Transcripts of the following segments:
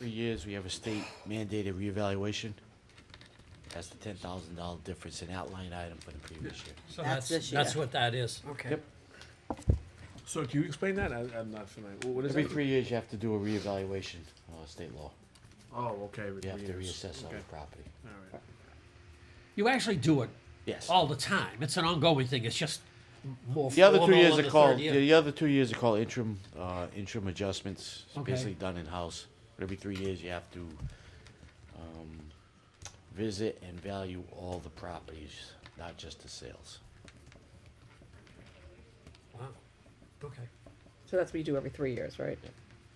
3 years, we have a state mandated reevaluation. That's the $10,000 difference in that line item for the previous year. So That's this year. that's what that is. Okay. Yep. So can you explain that? I'm not familiar. What is Every that? 3 years, you have to do a reevaluation, state law. Oh, okay. every You have 3 to years. reassess all Okay. the property. All right. You actually do it Yes. all the time. It's an ongoing thing. It's just more The other 2 formal years in are the called, third year. the other 2 years are called interim adjustments. It's Okay. basically done in-house. Every 3 years, you have to, visit and value all the properties, not just the sales. Wow. Okay. So that's what you do every 3 years, right?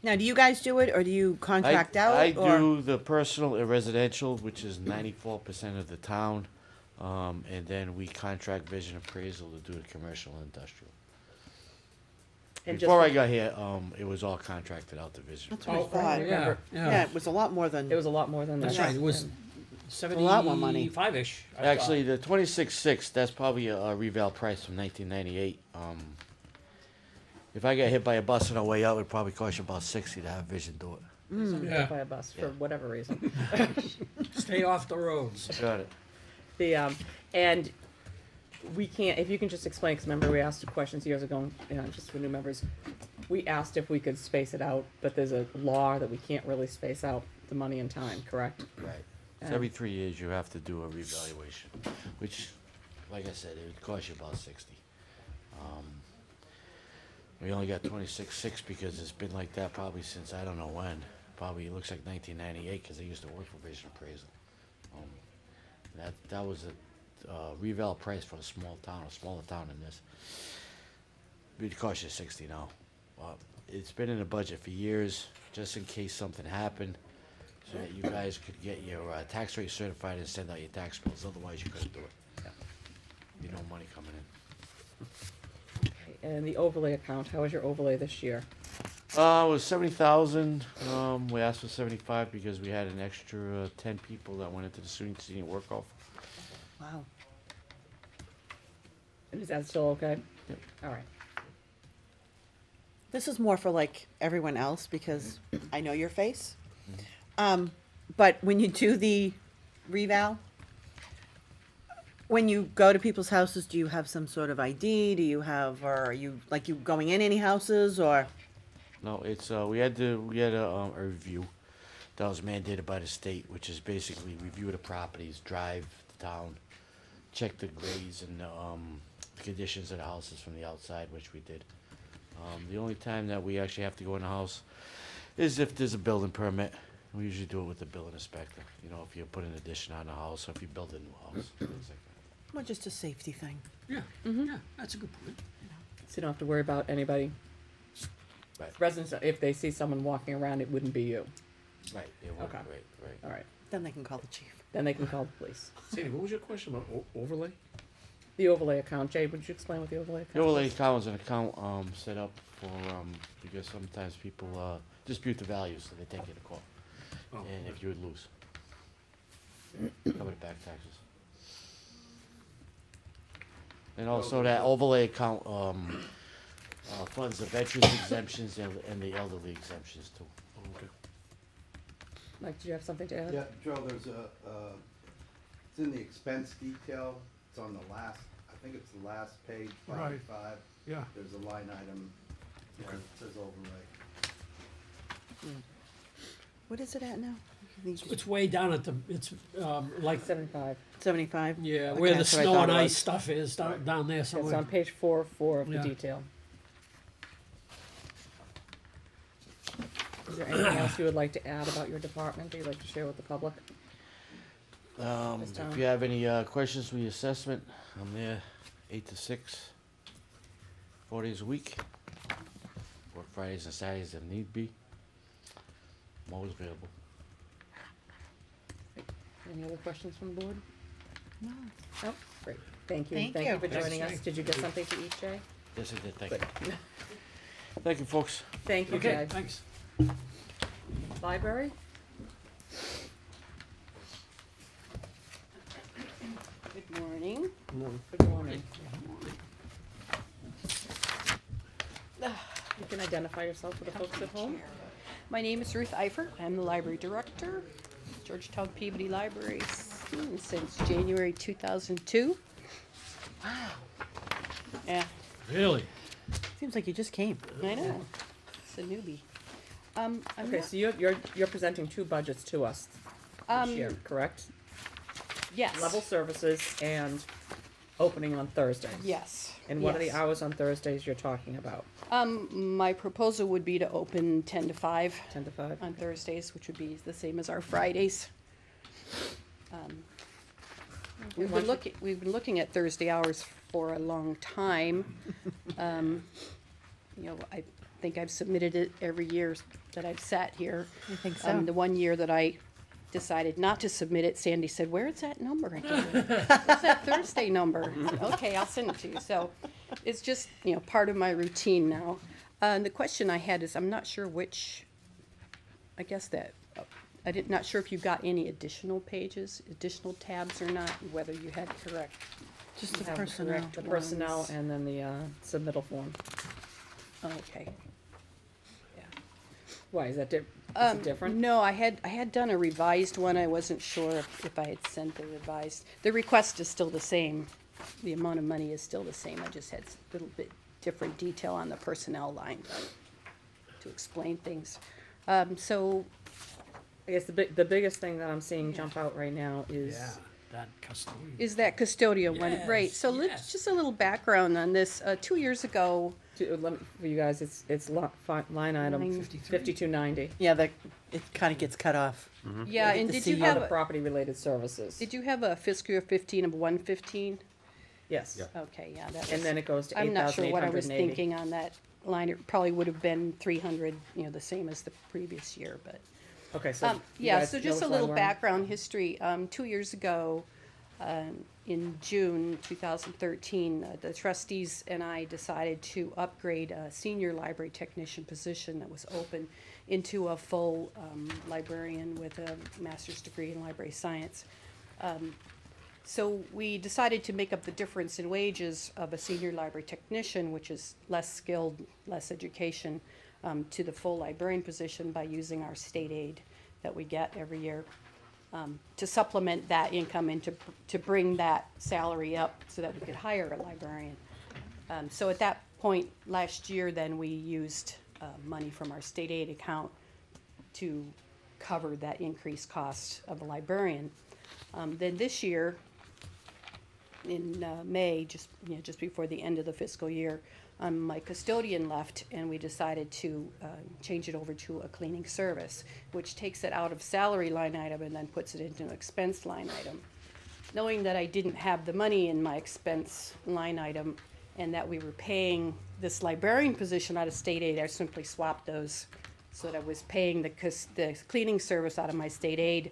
Now, do you guys do it, or do you contract out? I or? do the personal and residential, which is 94% of the town, and then we contract vision appraisal to do the commercial and industrial. And Before I just- got here, it was all contracted out to vision. That's what I Oh, thought. yeah, Yeah, yeah. it was a lot more than. It was a lot more than that. That's right. It was And a lot more money. 75-ish. I thought. Actually, the 26.6, that's probably a reval price from 1998. If I got hit by a bus on the way out, it'd probably cost you about 60 to have vision do it. somebody Yeah. hit by a bus for Yeah. whatever reason. Stay off the roads. Got it. And we can't, if you can just explain, because remember we asked questions years ago, just for new members. We asked if we could space it out, but there's a law that we can't really space out the money and time, correct? Right. So And- every 3 years, you have to do a revaluation, which, like I said, it would cost you about 60. We only got 26.6 because it's been like that probably since I don't know when. Probably it looks like 1998 because I used to work for vision appraisal. That was a reval price for a small town, a smaller town than this. It'd cost you 60 now. It's been in the budget for years, just in case something happened, so that you guys could get your tax rate certified and send out your tax bills. Otherwise, you couldn't do it. You no money coming in. And the overlay account, how was your overlay this year? It was 70,000. We asked for 75 because we had an extra 10 people that went into the senior work off. Wow. And is that still okay? Yep. All right. This is more for like everyone else because I know your face. But when you do the reval, when you go to people's houses, do you have some sort of ID? Do you have, or are you like you going in any houses or? No, it's we had a review that was mandated by the state, which is basically review the properties, drive the town, check the grades and the conditions of the houses from the outside, which we did. The only time that we actually have to go in the house is if there's a building permit. We usually do it with the building inspector. You know, if you put an addition on the house, or if you build a new house, things like that. Well, just a safety thing. Yeah. Yeah. That's a good point. So you don't have to worry about anybody, Right, residents, if they see someone walking around, it wouldn't be you. right, it worked, Okay. right. All right. Then they can call the chief. Then they can call the police. Sandy, what was your question about overlay? The overlay account, Jay, would you explain what the overlay account The overlay is? account is an account set up for because sometimes people dispute the value, so they take it to court. Oh, And if you would lose, cover the back taxes. And also that overlay account funds the veterans exemptions and the elderly exemptions too. okay. Mike, do you have something to add? Yeah, Joe, there's it's in the expense detail, it's on the last, I think it's the last page, Right. 5, Yeah. there's a line item, Okay. it says overlay. What is it at now? It's way down at the. It's like 75. 75? yeah, Okay, where the that's what I snow thought and it ice was. stuff is down there It's somewhere. on page 4 of the Yeah. detail. Is there anything else you would like to add about your department that you'd like to share with the public? This time. If you have any questions with the assessment, I'm there 8 to 6, 4 days a week. Work Fridays and Saturdays if need be. I'm always available. Any other questions from the board? No. Oh, great. Thank you. Thank Thank you you. for Thanks, joining us. Jay. Did you get something to eat, Jay? Yes, I did. Thank Good. you. Thank you, folks. Thank you, Okay, Jay. thanks. Library? Good morning. Good morning. You can identify yourself for the folks at home. My name is Ruth Eifert. I'm the library director, Georgetown Peabody Library since January 2002. Wow. Yeah, Really? Seems like you just came. I know. It's a newbie. I'm Okay, not- so you're presenting two budgets to us this year, correct? yes. Level services and opening on Thursdays. Yes. And what are the yes. hours on Thursdays you're talking about? My proposal would be to open 10 to 5 10 to 5? on Thursdays, which would be the same as our Fridays. We've been looking at Thursday hours for a long time. I think I've submitted it every year that I've sat here. I think so. The one year that I decided not to submit it, Sandy said, "Where's that number again? What's that Thursday number?" I said, "Okay, I'll send it to you." So it's just, part of my routine now. And the question I had is, I'm not sure I guess that, not sure if you got any additional pages, additional tabs or not, whether you had correct. Just the Have personnel. The personnel ones. and then the submittal form. Oh, okay. Why, is it different? No, I had done a revised one. I wasn't sure if I had sent the revised. The request is still the same. The amount of money is still the same. I just had a little bit different detail on the personnel line to explain things. So, I guess the biggest thing that I'm seeing jump out right now is Yeah, that custodian. is that custodial one, right? Yes, So yes. let's just a little background on this. 2 years ago, for you guys, it's line item Line 5290. Yeah, it kind of gets cut off. yeah, Get and to did see you how have Other property related services. did you have a fiscal year 15 of 115? Yes. Okay, yeah, that was. And then it goes to I'm not sure what I was 8,880. thinking on that line. It probably would have been 300, the same as the previous year, but. Okay, so. you Yeah, guys so know just a which little line we're on? background history. 2 years ago, in June 2013, the trustees and I decided to upgrade a senior library technician position that was open into a full librarian with a master's degree in library science. So we decided to make up the difference in wages of a senior library technician, which is less skilled, less education, to the full librarian position by using our state aid that we get every year, to supplement that income and to bring that salary up so that we could hire a librarian. So at that point last year, then we used money from our state aid account to cover that increased cost of a librarian. Then this year, in May, just before the end of the fiscal year, my custodian left, and we decided to change it over to a cleaning service, which takes it out of salary line item and then puts it into an expense line item. Knowing that I didn't have the money in my expense line item and that we were paying this librarian position out of state aid, I simply swapped those so that I was paying the cleaning service out of my state aid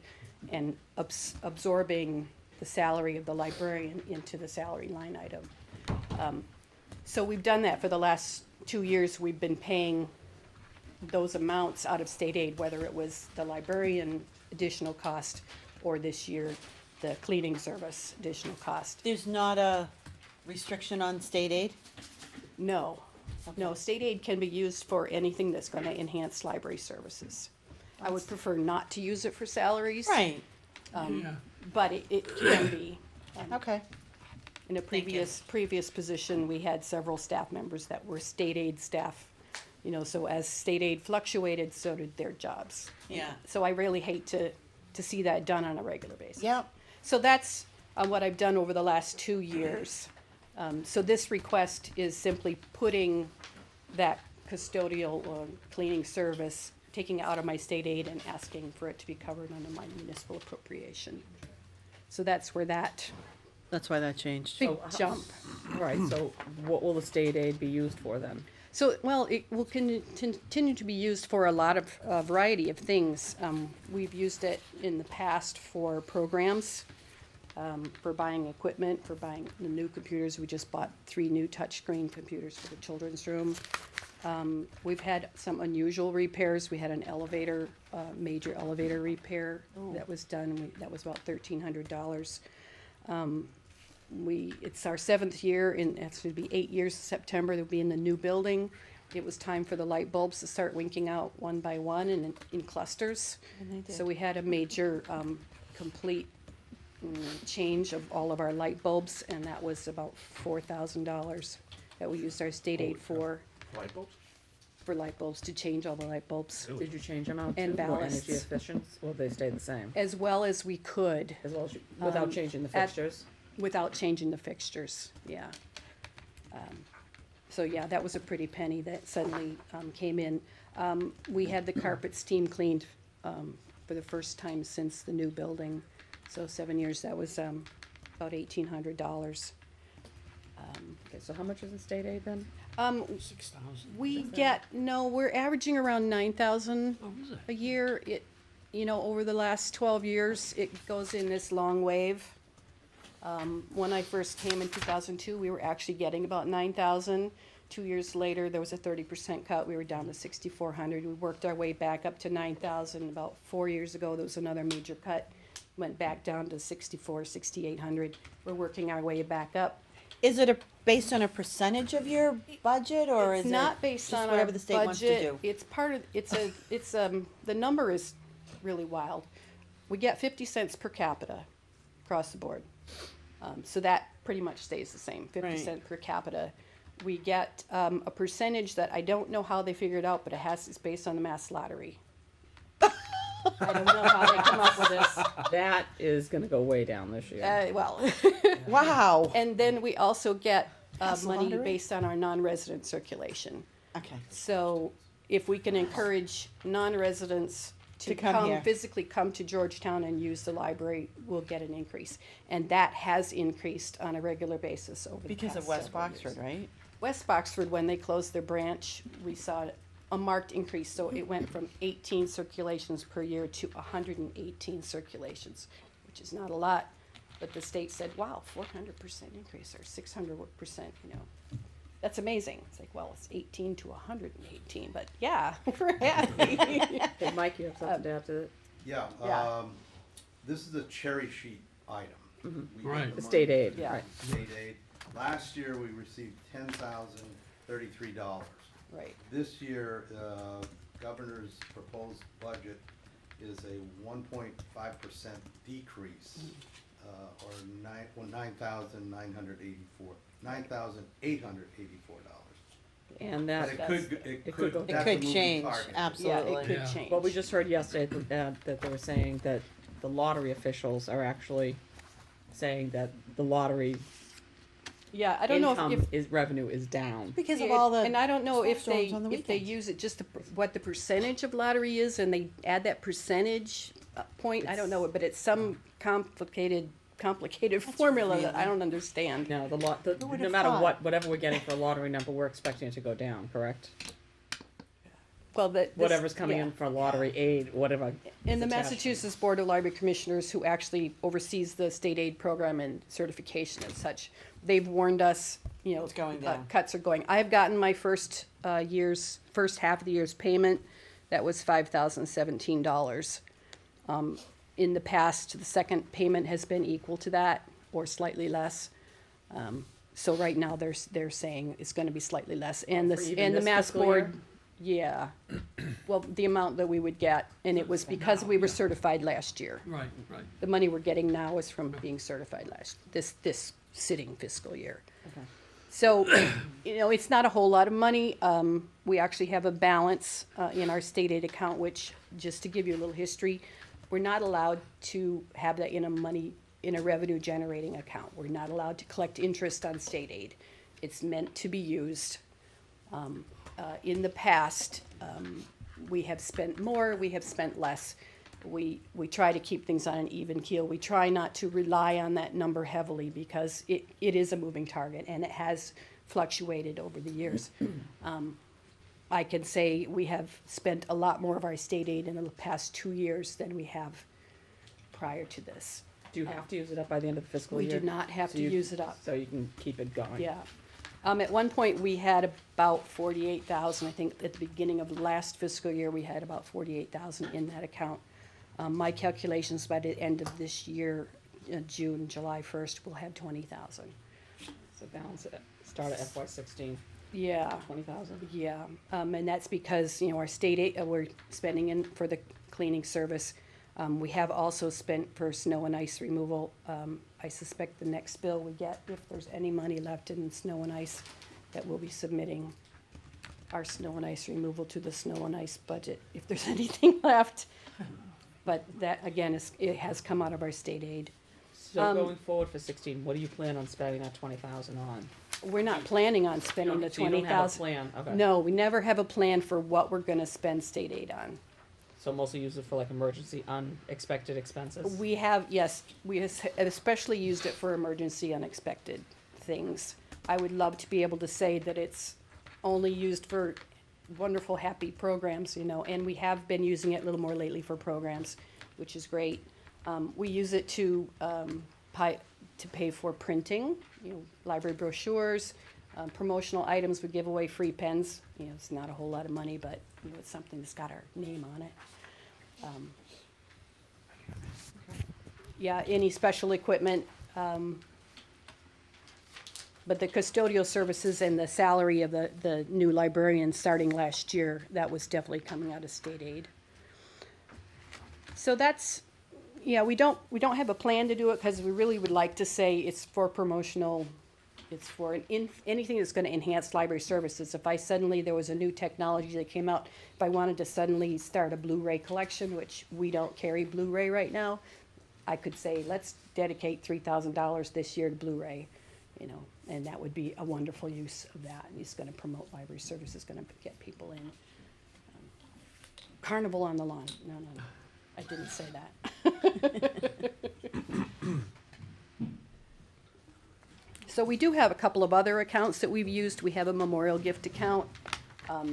and absorbing the salary of the librarian into the salary line item. So we've done that for the last 2 years. We've been paying those amounts out of state aid, whether it was the librarian additional cost or this year, the cleaning service additional cost. There's not a restriction on state aid? No, no, state aid can be used for anything that's gonna enhance library services. I would prefer not to use it for salaries. Right, Yeah. But it can be. okay. In a Thank you. previous position, we had several staff members that were state aid staff. So as state aid fluctuated, so did their jobs. Yeah. So I really hate to see that done on a regular basis. Yep. So that's what I've done over the last 2 years. So this request is simply putting that custodial cleaning service, taking it out of my state aid and asking for it to be covered under my municipal appropriation. So that's where that That's why that changed. big So, jump. Right, so what will the state aid be used for then? So, well, it will continue to be used for a lot of, a variety of things. We've used it in the past for programs, for buying equipment, for buying the new computers. We just bought 3 new touchscreen computers for the children's room. We've had some unusual repairs. We had an elevator, major elevator repair that was done. That was about $1,300. It's our 7th year, and it's going to be 8 years in September. They'll be in the new building. it was time for the light bulbs to start winking out one by one and in clusters. And they did. So we had a major, complete change of all of our light bulbs, and that was about $4,000 that we used our state aid for Light bulbs? light bulbs, to change all the light bulbs, Did you change them out And to more energy ballasts. efficient? Well, they stayed the same, as well as we could, as well as, without Um, changing the at- fixtures? without changing the fixtures, yeah. So yeah, that was a pretty penny that suddenly, came in. We had the carpet steam cleaned, for the first time since the new building. So 7 years, that was, about $1,800. Okay, so how much is in state aid then? 6,000. We get, no, we're averaging around 9,000 Oh, is it? a year. It, over the last 12 years, it goes in this long wave. When I first came in 2002, we were actually getting about 9,000. 2 years later, there was a 30% cut. We were down to 6,400. We worked our way back up to 9,000. About 4 years ago, there was another major cut. Went back down to 6,800. We're working our way back up. Is it based on a percentage of your budget, or is It's it not based just on whatever our the state wants to budget. do? It's part of, the number is really wild. We get 50 cents per capita across the board. So that pretty much stays the same, 50 Right. cent per capita. We get, a percentage that I don't know how they figured out, but it's based on the mass lottery. I don't know how they come up with this. That is gonna go way down this year. Well, Wow. and then we also get, Mass money lottery? based on our non-resident circulation. Okay. So if we can encourage non-residents To to come here. physically come to Georgetown and use the library, we'll get an increase. And that has increased on a regular basis over the Because past of West several years. Boxford, right? West Boxford, when they closed their branch, we saw a marked increase. So it went from 18 circulations per year to 118 circulations, which is not a lot. But the state said, wow, 400% increase or 600%, That's amazing. It's like, well, it's 18 to 118, but yeah, we're happy. Hey, Mike, you have something to add to it? Yeah, Yeah. this is a cherry sheet item. We get Right. the The money state aid, Yeah. right. from State aid. Last year, we received $10,033. Right. This year, governor's proposed budget is a 1.5% decrease, or $9,884. And But that, it it could go could, down. that's a It could moving change, target. Yeah, absolutely. it could Yeah. change. Well, we just heard yesterday that they were saying that the lottery officials are actually saying that the lottery Yeah, I don't know income if. revenue is down. Because of Yeah, all the and I don't know if they, snowstorms on the if they weekends. use it just what the percentage of lottery is, and they add that percentage point, I don't know, but it's some complicated formula that I don't understand. No, Who would no have matter thought? whatever we're getting for a lottery number, we're expecting it to go down, correct? Well, Whatever's coming in for lottery aid, whatever. And is the attached. Massachusetts Board of Library Commissioners, who actually oversees the state aid program and certification and such, they've warned us, It's going down. cuts are going. I've gotten my first half of the year's payment. That was $5,017. In the past, the second payment has been equal to that or slightly less. So right now, they're saying it's gonna be slightly less. And For even the this Mass fiscal Board, yeah. Well, the amount that we would get, and it was because we were certified last year. Right, right. The money we're getting now is from being certified this sitting fiscal year. Okay. So, it's not a whole lot of money. We actually have a balance in our state aid account, which, just to give you a little history, we're not allowed to have that in a revenue generating account. We're not allowed to collect interest on state aid. It's meant to be used. In the past, we have spent more, we have spent less. We try to keep things on an even keel. We try not to rely on that number heavily because it is a moving target and it has fluctuated over the years. I can say we have spent a lot more of our state aid in the past 2 years than we have prior to this. Do you have to use it up by the end of the fiscal We year? do not have So to you- use it up. So you can keep it going? Yeah. At one point, we had about 48,000. I think at the beginning of the last fiscal year, we had about 48,000 in that account. My calculations by the end of this year, July 1st, we'll have 20,000. So balance it, start at FY16. Yeah. 20,000? Yeah, and that's because, you know, our state aid, we're spending in for the cleaning service. We have also spent for snow and ice removal. I suspect the next bill we get, if there's any money left in snow and ice, that we'll be submitting our snow and ice removal to the snow and ice budget, if there's anything left. But that, again, it has come out of our state aid. So going forward for 16, what do you plan on spending that 20,000 on? We're not planning on spending the So you don't have a 20,000. plan, okay. No, we never have a plan for what we're gonna spend state aid on. So mostly use it for like emergency unexpected expenses? We have, yes, especially used it for emergency unexpected things. I would love to be able to say that it's only used for wonderful, happy programs, you know, and we have been using it a little more lately for programs, which is great. We use it to pay for printing, you know, library brochures, promotional items. We give away free pens. You know, it's not a whole lot of money, but, you know, it's something that's got our name on it. Yeah, any special equipment, but the custodial services and the salary of the new librarian starting last year, that was definitely coming out of state aid. So that's, yeah, we don't have a plan to do it because we really would like to say it's for promotional, it's for anything that's gonna enhance library services. If there was a new technology that came out, if I wanted to suddenly start a Blu-ray collection, which we don't carry Blu-ray right now, I could say, let's dedicate $3,000 this year to Blu-ray, you know, and that would be a wonderful use of that. And it's gonna promote library services, gonna get people in. Carnival on the lawn, no, I didn't say that. So we do have a couple of other accounts that we've used. We have a memorial gift account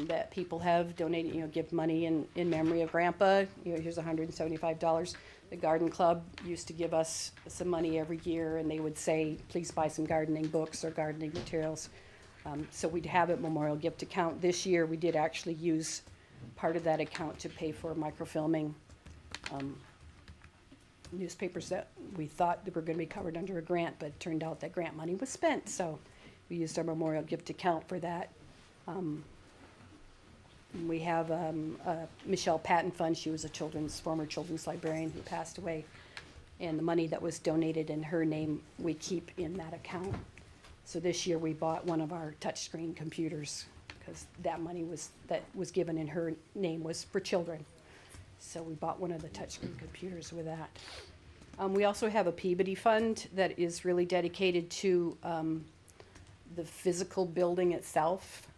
that people have donated, you know, give money in memory of Grandpa. You know, here's $175. The garden club used to give us some money every year, and they would say, please buy some gardening books or gardening materials. So we'd have a memorial gift account. This year, we did actually use part of that account to pay for microfilming newspapers that we thought that were gonna be covered under a grant, but it turned out that grant money was spent, so we used our memorial gift account for that. We have Michelle Patton Fund. She was a former children's librarian who passed away, and the money that was donated in her name, we keep in that account. So this year, we bought one of our touchscreen computers, because that money that was given in her name was for children. So we bought one of the touchscreen computers with that. We also have a Peabody Fund that is really dedicated to the physical building itself,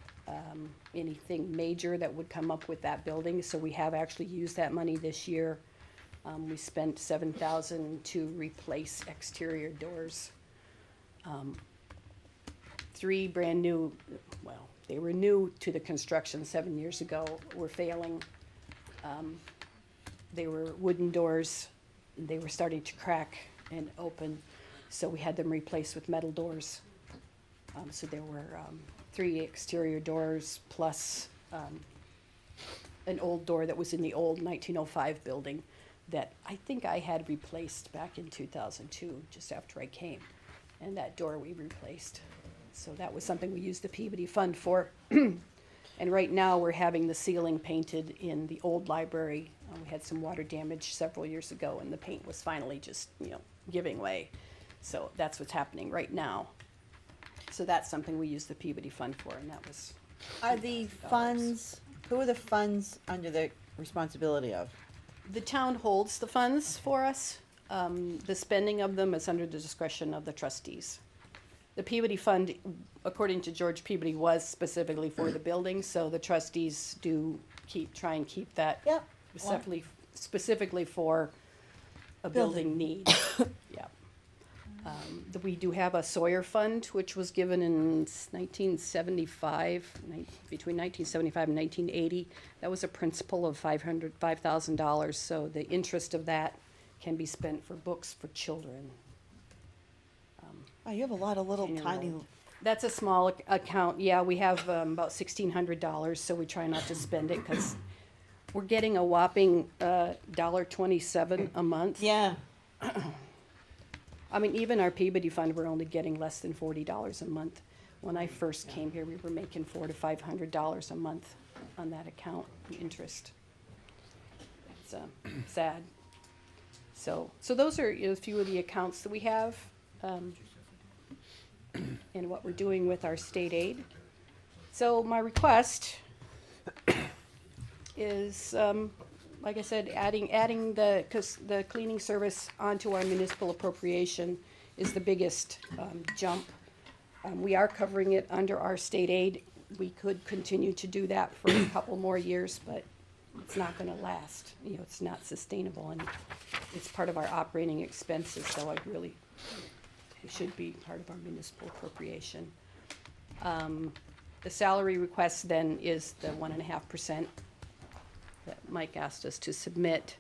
anything major that would come up with that building. So we have actually used that money this year. We spent $7,000 to replace exterior doors. 3 brand new, well, they were new to the construction 7 years ago, were failing. They were wooden doors. They were starting to crack and open, so we had them replaced with metal doors. So there were 3 exterior doors plus an old door that was in the old 1905 building that I think I had replaced back in 2002, just after I came. And that door we replaced. So that was something we used the Peabody Fund for. And right now, we're having the ceiling painted in the old library. We had some water damage several years ago, and the paint was finally just, you know, giving way. So that's what's happening right now. So that's something we use the Peabody Fund for, and that was. Are the funds, who are the funds under the responsibility of? The town holds the funds for us. The spending of them is under the discretion of the trustees. The Peabody Fund, according to George Peabody, was specifically for the building, so the trustees do try and keep that Yep. specifically for a building need. Yeah. We do have a Sawyer Fund, which was given in 1975, between 1975 and 1980. That was a principal of $5,000, so the interest of that can be spent for books for children. Oh, you have a lot of little tiny, That's a small account. Yeah, we have about $1,600, so we try not to spend it because we're getting a whopping $1.27 a month. yeah. I mean, even our Peabody Fund, we're only getting less than $40 a month. When I first came here, we were making $400 to $500 a month on that account, in interest. It's sad. So those are a few of the accounts that we have, and what we're doing with our state aid. So my request is, like I said, adding the cleaning service onto our municipal appropriation is the biggest jump. We are covering it under our state aid. We could continue to do that for a couple more years, but it's not gonna last. You know, it's not sustainable, and it's part of our operating expenses, so it should be part of our municipal appropriation. The salary request then is the 1.5% that Mike asked us to submit.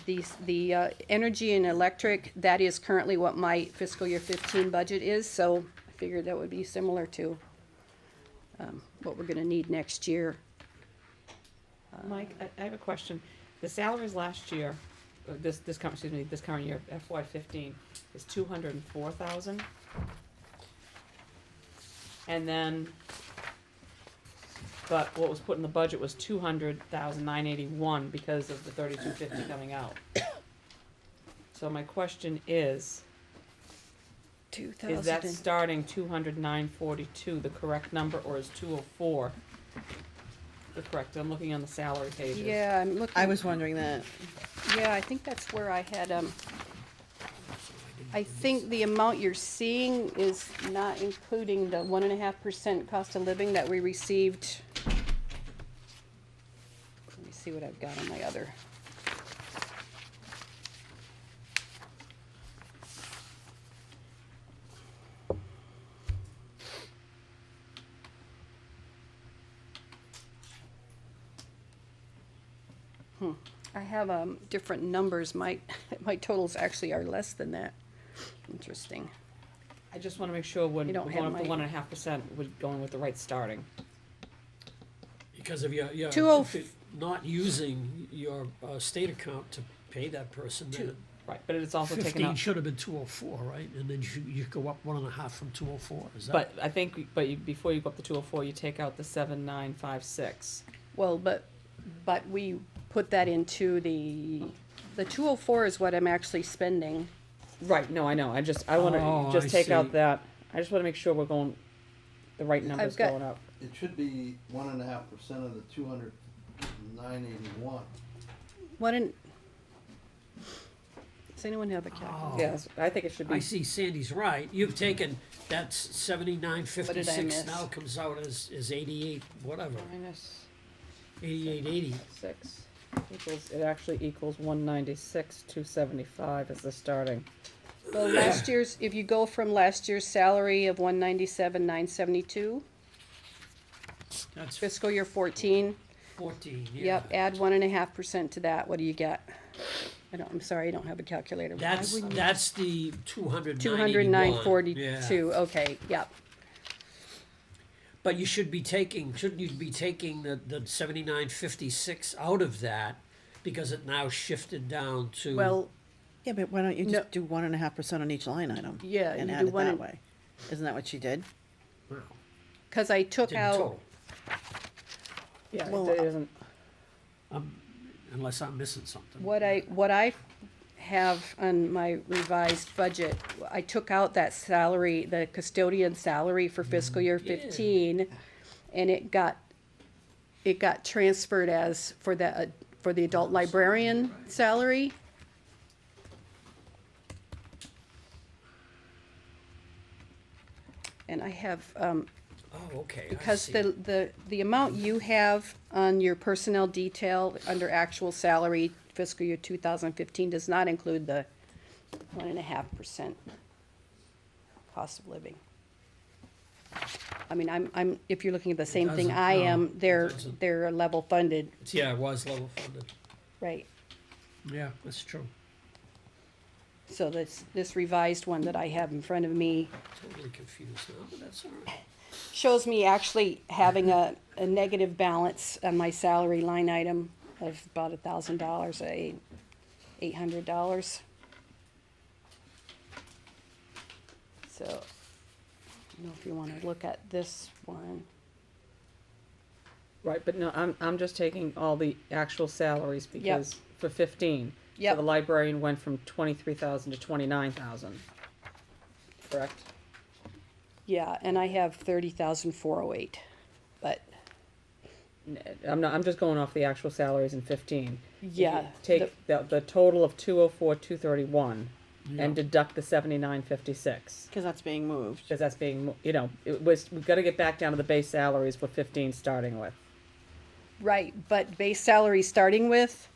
The energy and electric, that is currently what my fiscal year 15 budget is, so I figured that would be similar to what we're gonna need next year. Mike, I have a question. The salaries last year, this current year, FY 15, is 204,000. And then, but what was put in the budget was 200,981 because of the 3250 coming out. So my question is that starting 200,942 the correct number, or is 204 the correct? I'm looking on the salary pages. Yeah, I'm looking. I was wondering that. Yeah, I think that's where I had, I think the amount you're seeing is not including the 1.5% cost of living that we received. Let me see what I've got on my other. I have different numbers. My totals actually are less than that. Interesting. I just wanna make sure when You we're don't going have up to my- 1.5%, we're going with the right starting. Because of your, Two oh if you're not using your state account to pay that person, then Right, but it's also taken 15 out. should have been 204, right? And then you go up 1.5 from 204, is that? But I think, before you go up to 204, you take out the 7956. Well, but we put that into the 204 is what I'm actually spending. Right, no, I know, I Oh, wanna I just take out see. that, I just wanna make sure we're going, the right number's got- going up. It should be 1.5% of the 200,981. Does anyone have a calculator? Oh. Yes, I think it should I be, see Sandy's right. You've taken, that's 7956 miss? now comes out as 88, whatever, minus 8880. 6 equals, it actually equals 196,275 as the starting. Well, last year's, if you go from last year's salary of 197,972, That's fiscal year 14, 14, yeah. yep, add 1.5% to that, what do you get? I'm sorry, I don't have a calculator. Why That's wouldn't you- the 209.41. 209.42, Yeah. okay, yep. But shouldn't you be taking the 7956 out of that because it now shifted down to? Well, Yeah, but why don't you No. just do 1.5% on each line item? Yeah, And you add do it one that and- way. Isn't that what she did? Wow, because I took did the out, total, Yeah, Well, it isn't, unless I'm missing something. what I have on my revised budget, I took out that salary, the custodian salary for fiscal year Yeah. 15, and it got transferred as for the adult librarian salary. And I have, Oh, okay, I because see. the amount you have on your personnel detail under actual salary fiscal year 2015 does not include the 1.5% cost of living. I mean, I'm, if you're looking at the same thing doesn't, I no, am, it they're doesn't. level funded, Yeah, it was level funded. right? Yeah, that's true. So this revised one that I have in front of me Totally confused now, but that's all right. shows me actually having a negative balance on my salary line item of about $1,000, $800. So, don't know if you wanna look at this one. Right, but no, I'm just taking all the actual salaries because for 15. So Yep. the librarian went from 23,000 to 29,000. Correct? Yeah, and I have 30,408, but, I'm just going off the actual salaries in 15. If you yeah. Take the total of 204, 231 and deduct the 7956. Because that's being moved. Because that's being, we've gotta get back down to the base salaries for 15 starting with. Right, but base salary starting with,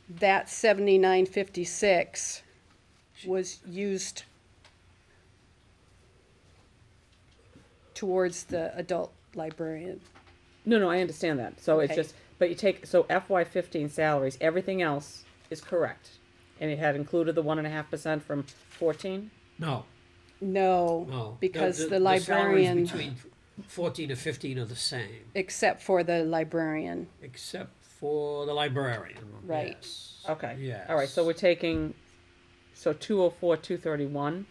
that 7956 was used towards the adult librarian. No, I understand that. So it's Okay. just, but you take, so FY 15 salaries, everything else is correct. And it had included the 1.5% from 14? No, No, no. because the salaries librarian, between 14 to 15 are the same, except for the librarian, except for the librarian. Right. Yes. Okay. Yes. All right, so we're taking, so 204, 231.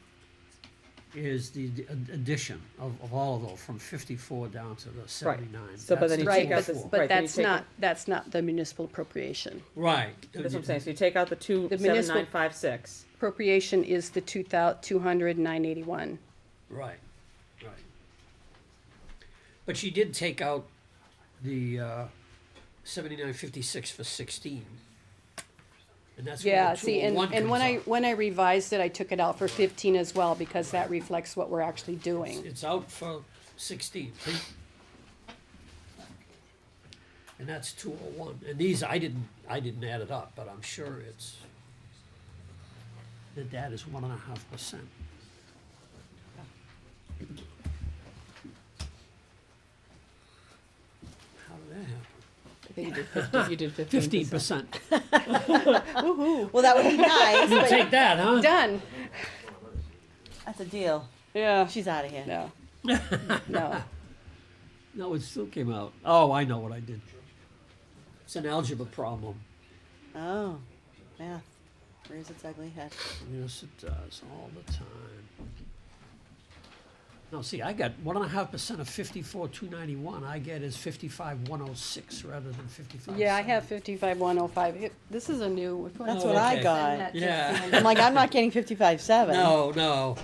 Is the addition of all of those, from 54 down to the 79. So, but That's then the you right, take out but, this- 204. but right, then you that's take not, that's not the municipal appropriation. Right. That's what I'm saying. So you take out the municipal- 27956. Appropriation is the 200,981. Right, right. But she did take out the 7956 for 16. And that's where Yeah, the see, and 201 when comes out. when I revised it, I took it out for 15 as well, because that reflects what we're actually doing. It's out for 16, see? And that's 201. And these, I didn't add it up, but I'm sure it's, that is 1.5%. How did that happen? I think you did 15. 15%. Well, that would be nice, but Take that, huh? Done. that's a deal. Yeah. She's out of here. No. No. No, it still came out. Oh, I know what I did. It's an algebra problem. Oh, math. Rears its ugly head. Yes, it does, all the time. No, see, I got 1.5% of 54,291. I get is 55,106 rather than 55. Yeah, I have 55,105. This is a new. That's Oh, what I okay. got. Yeah. I'm like, I'm not getting 55.7. No, no.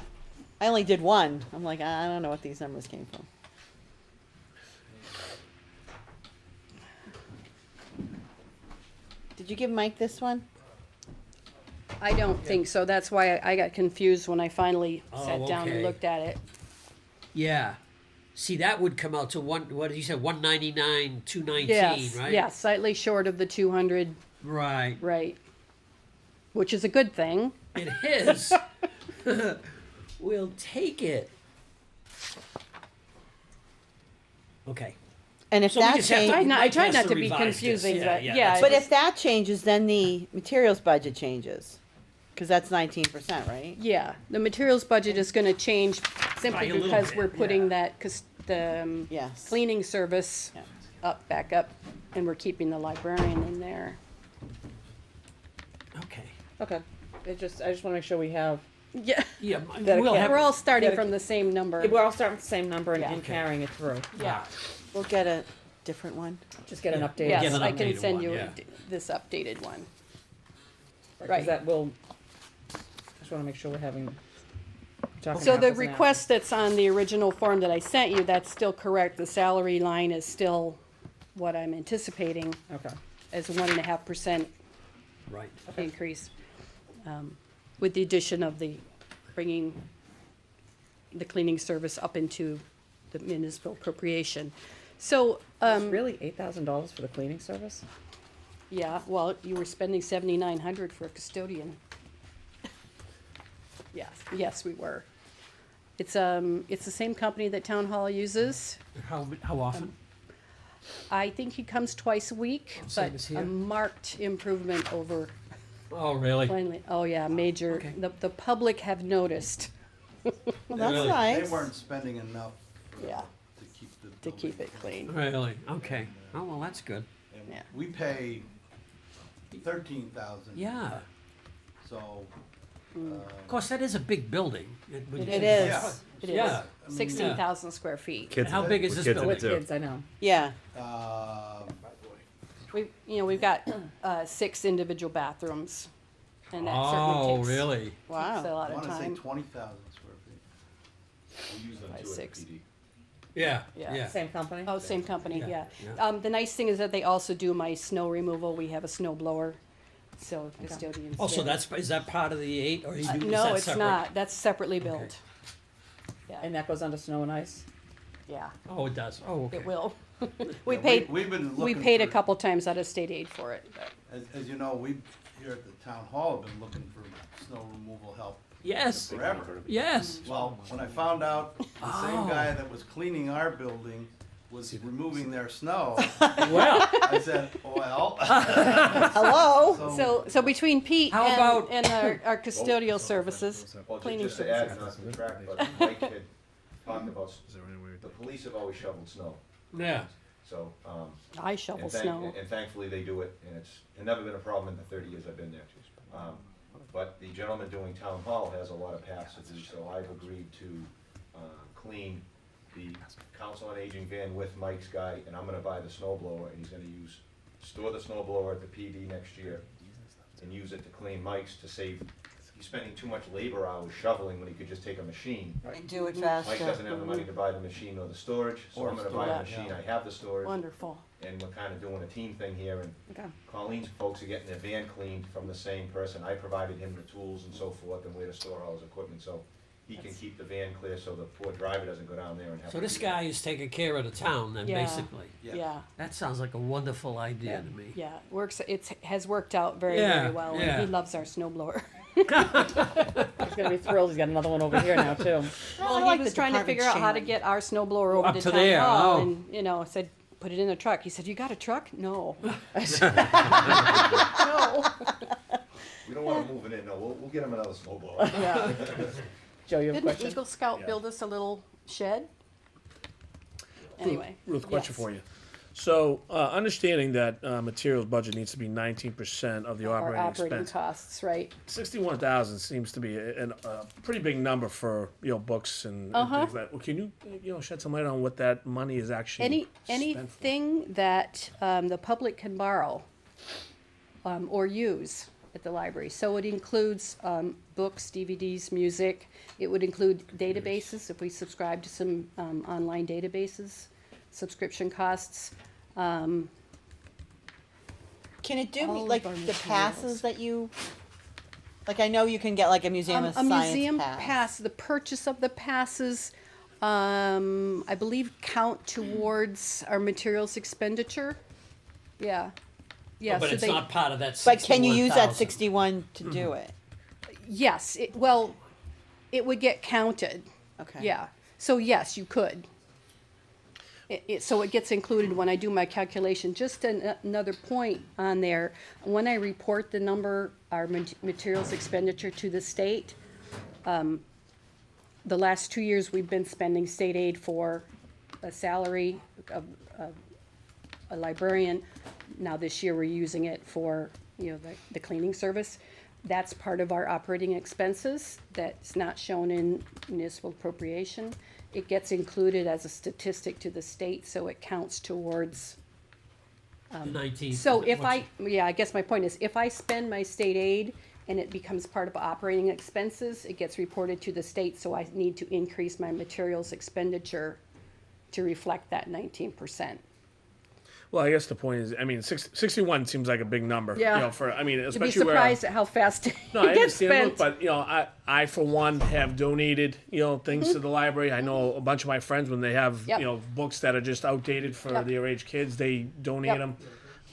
I only did one. I'm like, I don't know what these numbers came from. Did you give Mike this one? I don't think so. That's why I got confused when I finally Oh, sat down and okay. looked at it. Yeah. See, that would come out to what did you say, 199, 219, Yes, right? yeah, slightly short of the 200, Right. right. Which is a good thing. It is. We'll take it. Okay. And if So we that just have to- changes, I tried has not to to be revise this. confusing, Yeah, but yeah, yeah. that's but it's- if that changes, then the materials budget changes, because that's 19%, right? Yeah, the materials budget is gonna change By simply a little because bit, we're putting yeah. that, cause the Yes. cleaning service Yeah. back up, and we're keeping the librarian in there. Okay. Okay. I just wanna make sure we have, Yeah, Yeah, That we'll account- have, we're all starting Gotta from the same number. we're all starting with the same number and Yeah. and carrying it through. Yeah, We'll get a different one. Just get an Yeah. update. Yeah. yes, an I can updated send one, you yeah. this updated one. Because Right. that will, just wanna make sure we're having. talking So the apples and request that's on the original form that I sent you, that's still correct. The salary line is still what I'm anticipating apples. Okay. as a 1.5% right. increase, with the addition of the bringing the cleaning service up into the municipal appropriation. So, It's really $8,000 for the cleaning service? yeah, well, you were spending 7,900 for a custodian. Yes, we were. It's the same company that Town Hall uses. How often? I think he comes twice a week, Same but as here? a marked improvement over Oh, really? finally. Oh, yeah, major. Okay. The public have noticed. Well, that's Really? They nice. weren't spending enough Yeah, to keep the. to keep building it clean. Really? Okay. Oh, well, that's good. And Yeah. we pay 13,000. Yeah. So Of course, that is a big building. When It you- is. Yeah. It is. Yeah. 16,000 square feet. And how big is this Kids in building? it, too. Kids, I know. Yeah. We've got 6 individual bathrooms, and that Oh, certainly takes really? takes a Wow. lot I of wanna say time. 20,000 square feet. We use them By too at 6. the PD. Yeah, Yeah. yeah. Same company? Oh, same company, Yeah, yeah. The nice thing is that they also do my snow removal. We have a snow blower, so custodians. Oh, so there. is that part of the 8, or you do, is No, that it's separate? not. That's separately billed. And that goes under snow and ice? Yeah, Oh, it does, oh, okay. it will. We Yeah, paid, we've been we looking paid a for- couple times out of state aid for it, but. As you know, we here at the town hall have been looking for snow removal help Yes, forever. yes. Well, when I found out the same guy that was cleaning our building was removing their snow, Well, I said, well. Hello? So between Pete How about- and our custodial services, Well, cleaning just to add, services. not to the track, but Mike had talked about, the police have always shoveled snow, yeah. so, I shovel and snow. and thankfully they do it, and it's never been a problem in the 30 years I've been there. But the gentleman doing town hall has a lot of passages, so I've agreed to clean the council on aging van with Mike's guy, and I'm gonna buy the snow blower, and he's gonna store the snow blower at the PD next year, and use it to clean Mike's to save, he's spending too much labor hours shoveling when he could just take a machine. Do it Mike faster. doesn't have the money to buy the machine or the storage, so Or I'm gonna storage, buy the machine, I have the storage, Wonderful. and we're kinda doing a team thing here, and Okay. Colleen's folks are getting their van cleaned from the same person. I provided him the tools and so forth and where to store all his equipment, so he can keep the van clear so the poor driver doesn't go down there and have to. So this do that. guy is taking care of the town then, Yeah. basically. Yeah. Yeah, That sounds like a wonderful idea to me. yeah. Has worked out very, Yeah, very well. yeah. And he loves our snow blower. He's gonna be thrilled, he's got another one over here now, too. Well, like he was the trying to department figure out how to sharing. get our snow blower over Up to to town there, hall, oh. and I said, put it in the truck. He said, "You got a truck?" No. No. We don't wanna move it in, no, we'll get him another snow blower. Yeah. Joe, you have a Didn't question? Eagle Scout build us a little shed? Anyway. Ruth, question yes. for you. So, understanding that materials budget needs to be 19% of the Our operating operating expense, costs, right? 61,000 seems to be a pretty big number for books and things like that. Well, can you shed some light on what that money is actually spent for? Anything that the public can borrow or use at the library. So it includes books, DVDs, music. It would include databases, if we subscribe to some online databases, subscription costs. Can it do All of like our the materials. passes that you, like I know you can get like a museum of A science museum pass. pass, the purchase of the passes, I believe count towards our materials expenditure. Yeah. Yeah, But so it's they, not part of that But can you use that 61,000. 61 to do it? yes, well, it would get counted. Okay. Yeah, so yes, you could. So it gets included when I do my calculation. Just another point on there, when I report the number, our materials expenditure to the state, the last 2 years, we've been spending state aid for a salary of a librarian. Now this year, we're using it for, the cleaning service. That's part of our operating expenses. That's not shown in municipal appropriation. It gets included as a statistic to the state, so it counts towards. 19. So if what's- I guess my point is, if I spend my state aid and it becomes part of operating expenses, it gets reported to the state, so I need to increase my materials expenditure to reflect that 19%. Well, I guess the point is, 61 seems like a big number. Yeah. You'd be You'd be surprised at how fast it No, I gets understand, spent. but I for one have donated things to the library. I know a bunch of my friends when they have Yep. Books that are just outdated for Yep. their age kids, they donate Yep.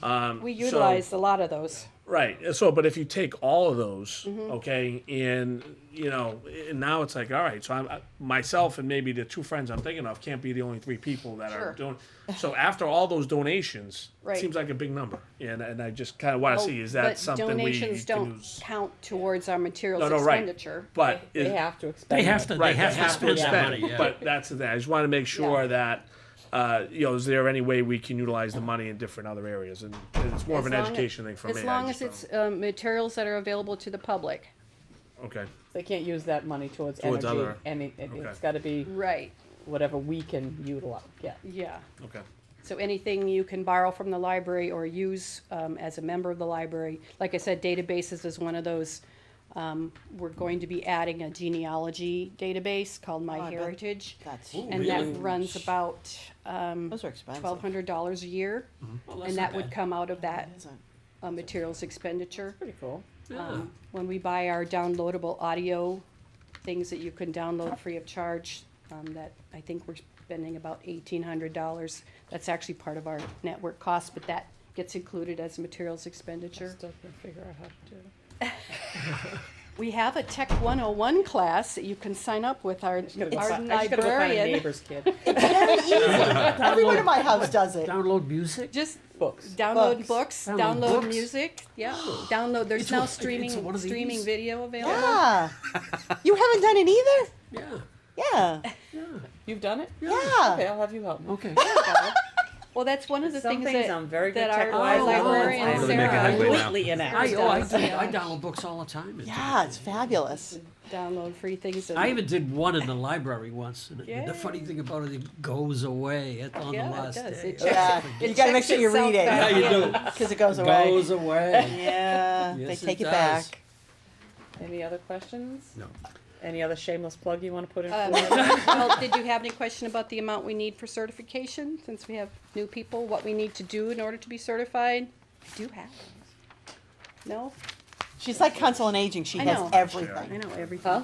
them. We utilize a lot of those. Right. So, but if you take all of those, Mm-hmm. okay, and and now it's like, all right, so myself and maybe the two friends I'm thinking of can't be the only 3 people that Sure. are doing. So after all those donations, Right. it seems like a big number, and I just kind of want to see is that But something we donations can don't use? count towards our materials No, right. expenditure. But They is- have to expend They have it. to, Right, they have to spend that spend, money, yeah. but that's the thing. I just want to make sure Yeah. that is there any way we can utilize the money in different other areas, and it's more of As an long education thing for me. As I long just as don't- it's materials that are available to the public. Okay. They can't use that money towards Towards energy, other- it's okay. gotta be Right, whatever we can utilize, yeah. yeah. Okay. So anything you can borrow from the library or use as a member of the library. Like I said, databases is one of those. We're going to be adding a genealogy database called Oh, I bet MyHeritage. That's, And that runs about those are expensive. $1,200 a year. Well, that's And not that would bad. come out of that Isn't- materials expenditure. Pretty cool. Yeah. When we buy our downloadable audio, things that you can download free of charge, that I think we're spending about $1,800. That's actually part of our network cost, but that gets included as materials expenditure. Still can't figure out how to do it. We have a Tech 101 class that you can sign up with our I just gotta go ardent find- I just gotta go find a librarian. neighbor's kid. It's very easy. Everyone in my house does it. Download music? Just Books. download Books. books, Download download books? music, yeah, download, there's It's now one- it's streaming, one of streaming these? video available. Yeah. You haven't done it either? Yeah. Yeah. You've done it? Yeah. Okay, I'll have you help me. Okay. Well, that's one of the Some things things I'm very that good our tech-wise, I librarian won't. I'm really making Sarah headway now. Completely inaccurate. I download books all the time. It's Yeah, it's fabulous. download free things. I even did one in the library once, and Yeah. the funny thing about it, it goes away on Yeah, the it last does. day. It checks Yeah. it You gotta make sure you checks read it. itself Yeah, you back. do. Because it goes away. Goes away. Yeah. Yes, They it take it does. back. Any other questions? No. Any other shameless plug you wanna put in? Well, did you have any question about the amount we need for certification, since we have new people, what we need to do in order to be certified? I do have. No? She's like council on aging. She I has know. everything. I know everything. Huh?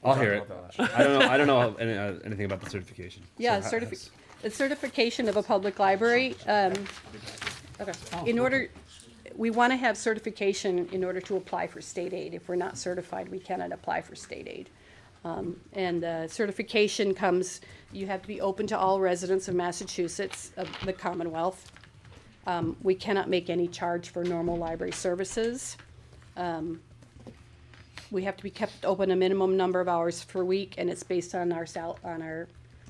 I'll hear it. I don't know anything about the certification. Yeah, So how- the certification of a public library, Okay. in order, we want to have certification in order to apply for state aid. If we're not certified, we cannot apply for state aid. And certification comes, you have to be open to all residents of Massachusetts, of the Commonwealth. We cannot make any charge for normal library services. We have to be kept open a minimum number of hours per week, and it's based on our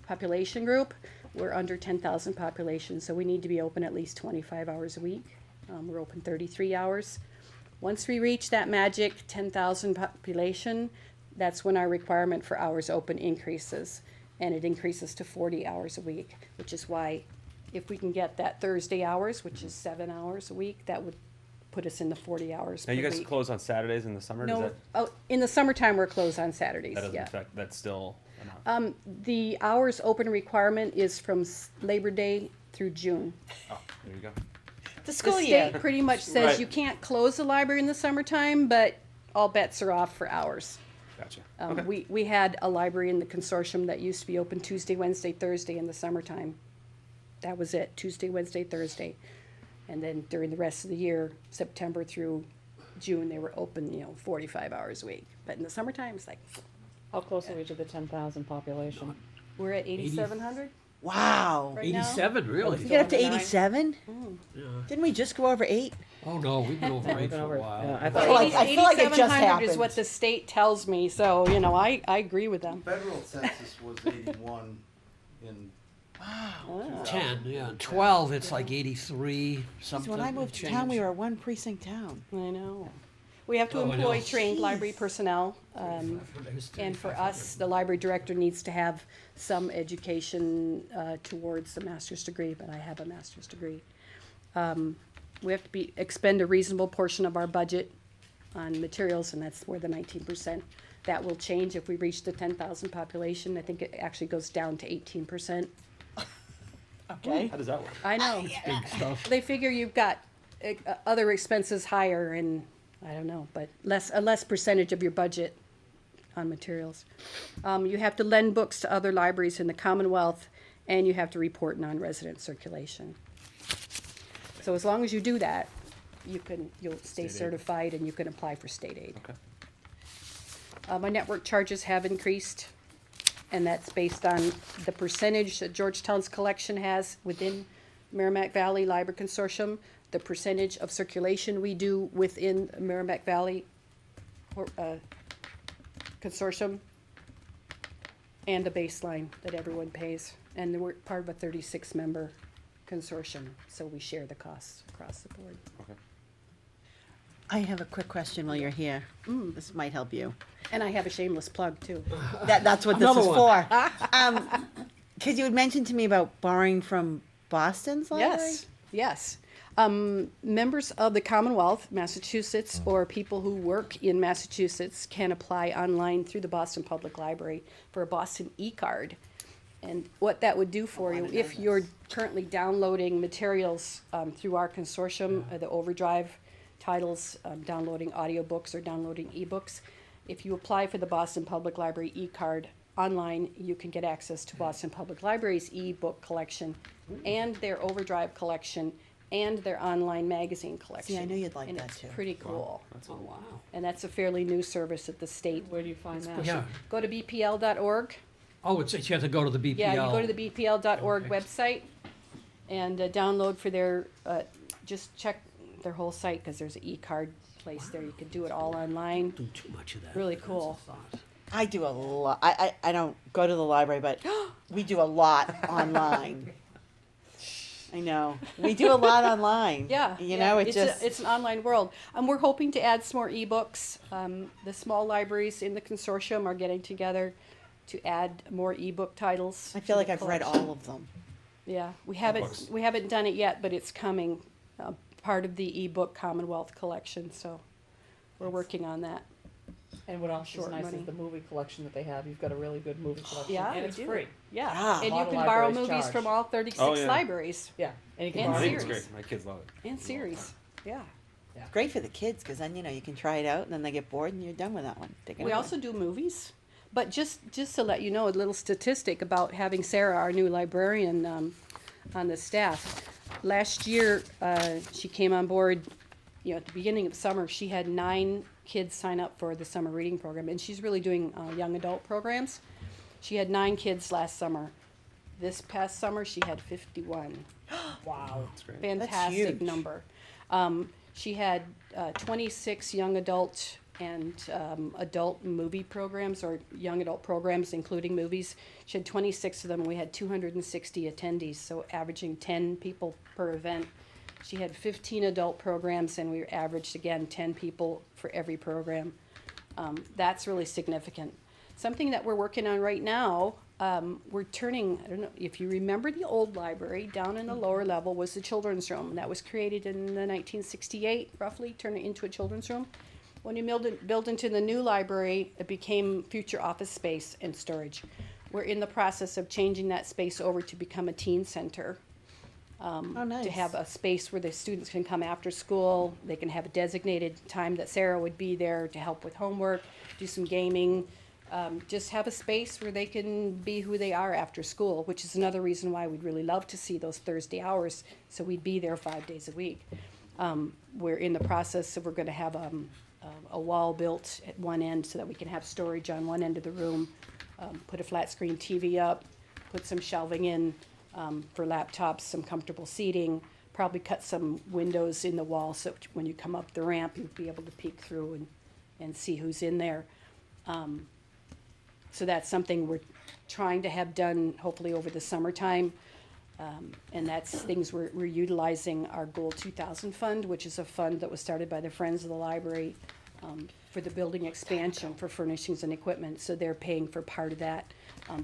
population group. We're under 10,000 population, so we need to be open at least 25 hours a week. We're open 33 hours. Once we reach that magic 10,000 population, that's when our requirement for hours open increases, and it increases to 40 hours a week, which is why if we can get that Thursday hours, which is 7 hours a week, that would put us in the 40 hours Now per you guys week. close on Saturdays in the summer. Does No, that oh, in the summertime, we're closed on Saturdays, that doesn't yeah. affect? That's still enough. The hours open requirement is from Labor Day through June. Oh, there you go. The The school year. state pretty much says Right. you can't close the library in the summertime, but all bets are off for hours. Gotcha. Okay. We had a library in the consortium that used to be open Tuesday, Wednesday, Thursday in the summertime. That was it, Tuesday, Wednesday, Thursday. And then during the rest of the year, September through June, they were open, 45 hours a week. But in the summertime, it's like, How close are we to the 10,000 population? we're at 8,700 Wow. right now. 87, really? You get up to Going to 87? Yeah. Didn't we just go over 8? Oh, no, we've been over We've it been for over a it. while. Yeah, I I thought feel like it just 8,700 is what happened. the state tells me, so, I agree with them. Federal census was 81 in Oh. 10, yeah. 12, it's like 83, something. When I and moved to town, we change. were a one precinct town. I know. We have to Oh, I know. employ trained Jeez. library personnel, It was and for 3,500. us, the library director needs to have some education towards the master's degree, but I have a master's degree. We have to expend a reasonable portion of our budget on materials, and that's where the 19%. That will change if we reach the 10,000 population. I think it actually goes down to 18%. Okay. How does that work? I know. Big stuff. They figure you've got other expenses higher and, I don't know, but a less percentage of your budget on materials. You have to lend books to other libraries in the Commonwealth, and you have to report non-resident circulation. So as long as you do that, you'll stay State aid. certified and you can apply for state aid. Okay. My network charges have increased, and that's based on the percentage that Georgetown's collection has within Merrimack Valley Library Consortium, the percentage of circulation we do within Merrimack Valley Consortium, and the baseline that everyone pays. And we're part of a 36-member consortium, so we share the costs across the board. Okay. I have a quick question while you're here. This might help you. And I have a shameless plug too. That's what this Another is one. for. Because you had mentioned to me about borrowing from Boston's library. Yes, yes. Members of the Commonwealth, Massachusetts, or people who work in Massachusetts can apply online through the Boston Public Library for a Boston e-card. And what that would do for you, if you're currently downloading materials through our consortium, the Overdrive titles, downloading audiobooks or downloading ebooks, if you apply for the Boston Public Library e-card online, you can get access to Boston Public Library's e-book collection and their Overdrive collection and their online magazine collection. See, I knew you'd like and that it's too. pretty cool. Oh, wow. And that's a fairly new service at the state. Where do you find that? Yeah. Go to bpl.org. Oh, you have to go to the BPL. Yeah, you go to the bpl.org Okay. website and download for their, just check their whole site because there's an e-card place there. You can do it all online. Do too much of that. Really cool. That's a thought. I do a lot. I don't go to the library, but we do a lot online. I know. We do a lot online. Yeah. You yeah. know, It's an online world. We're hoping to add some more ebooks. The small libraries in the consortium are getting together to add more ebook titles. I feel to like the I've read collection. all of them. Yeah, we books. haven't done it yet, but it's coming. Part of the ebook Commonwealth collection, so we're working on that. And what else is Short nice money. is the movie collection that they have. You've got a really good movie collection. Yeah, and we it's do. free. Yeah, Ah. and A lot you of can borrow libraries movies charge. from all 36 Oh, yeah. libraries Yeah, and you can And I borrow think it's series. great. My kids love it. and series. Yeah. It's great for the kids because then, you know, you can try it out and then they get bored and you're done with that one. Take We another also do movies, but just to let you know, a little statistic about having Sarah, our new librarian, on the staff. Last year, she came on board, you know, at the beginning of summer. She had 9 kids sign up for the summer reading program, and she's really doing young adult programs. She had 9 kids last summer. This past summer, she had 51. Wow. That's great. Fantastic huge. number. She had 26 young adult and adult movie programs or young adult programs, including movies. She had 26 of them. We had 260 attendees, so averaging 10 people per event. She had 15 adult programs, and we averaged, again, 10 people for every program. That's really significant. Something that we're working on right now, we're turning, I don't know, if you remember the old library, down in the lower level was the children's room. That was created in the 1968, roughly, turned it into a children's room. When you built into the new library, it became future office space and storage. We're in the process of changing that space over to become a teen center. Oh, nice. To have a space where the students can come after school. They can have a designated time that Sarah would be there to help with homework, do some gaming. Just have a space where they can be who they are after school, which is another reason why we'd really love to see those Thursday hours, so we'd be there 5 days a week. We're in the process of, we're gonna have a wall built at one end so that we can have storage on one end of the room, put a flat screen TV up, put some shelving in for laptops, some comfortable seating, probably cut some windows in the wall so when you come up the ramp, you'd be able to peek through and see who's in there. So that's something we're trying to have done hopefully over the summertime. And that's things we're utilizing our Goal 2000 fund, which is a fund that was started by the Friends of the Library for the building expansion for furnishings and equipment. So they're paying for part of that.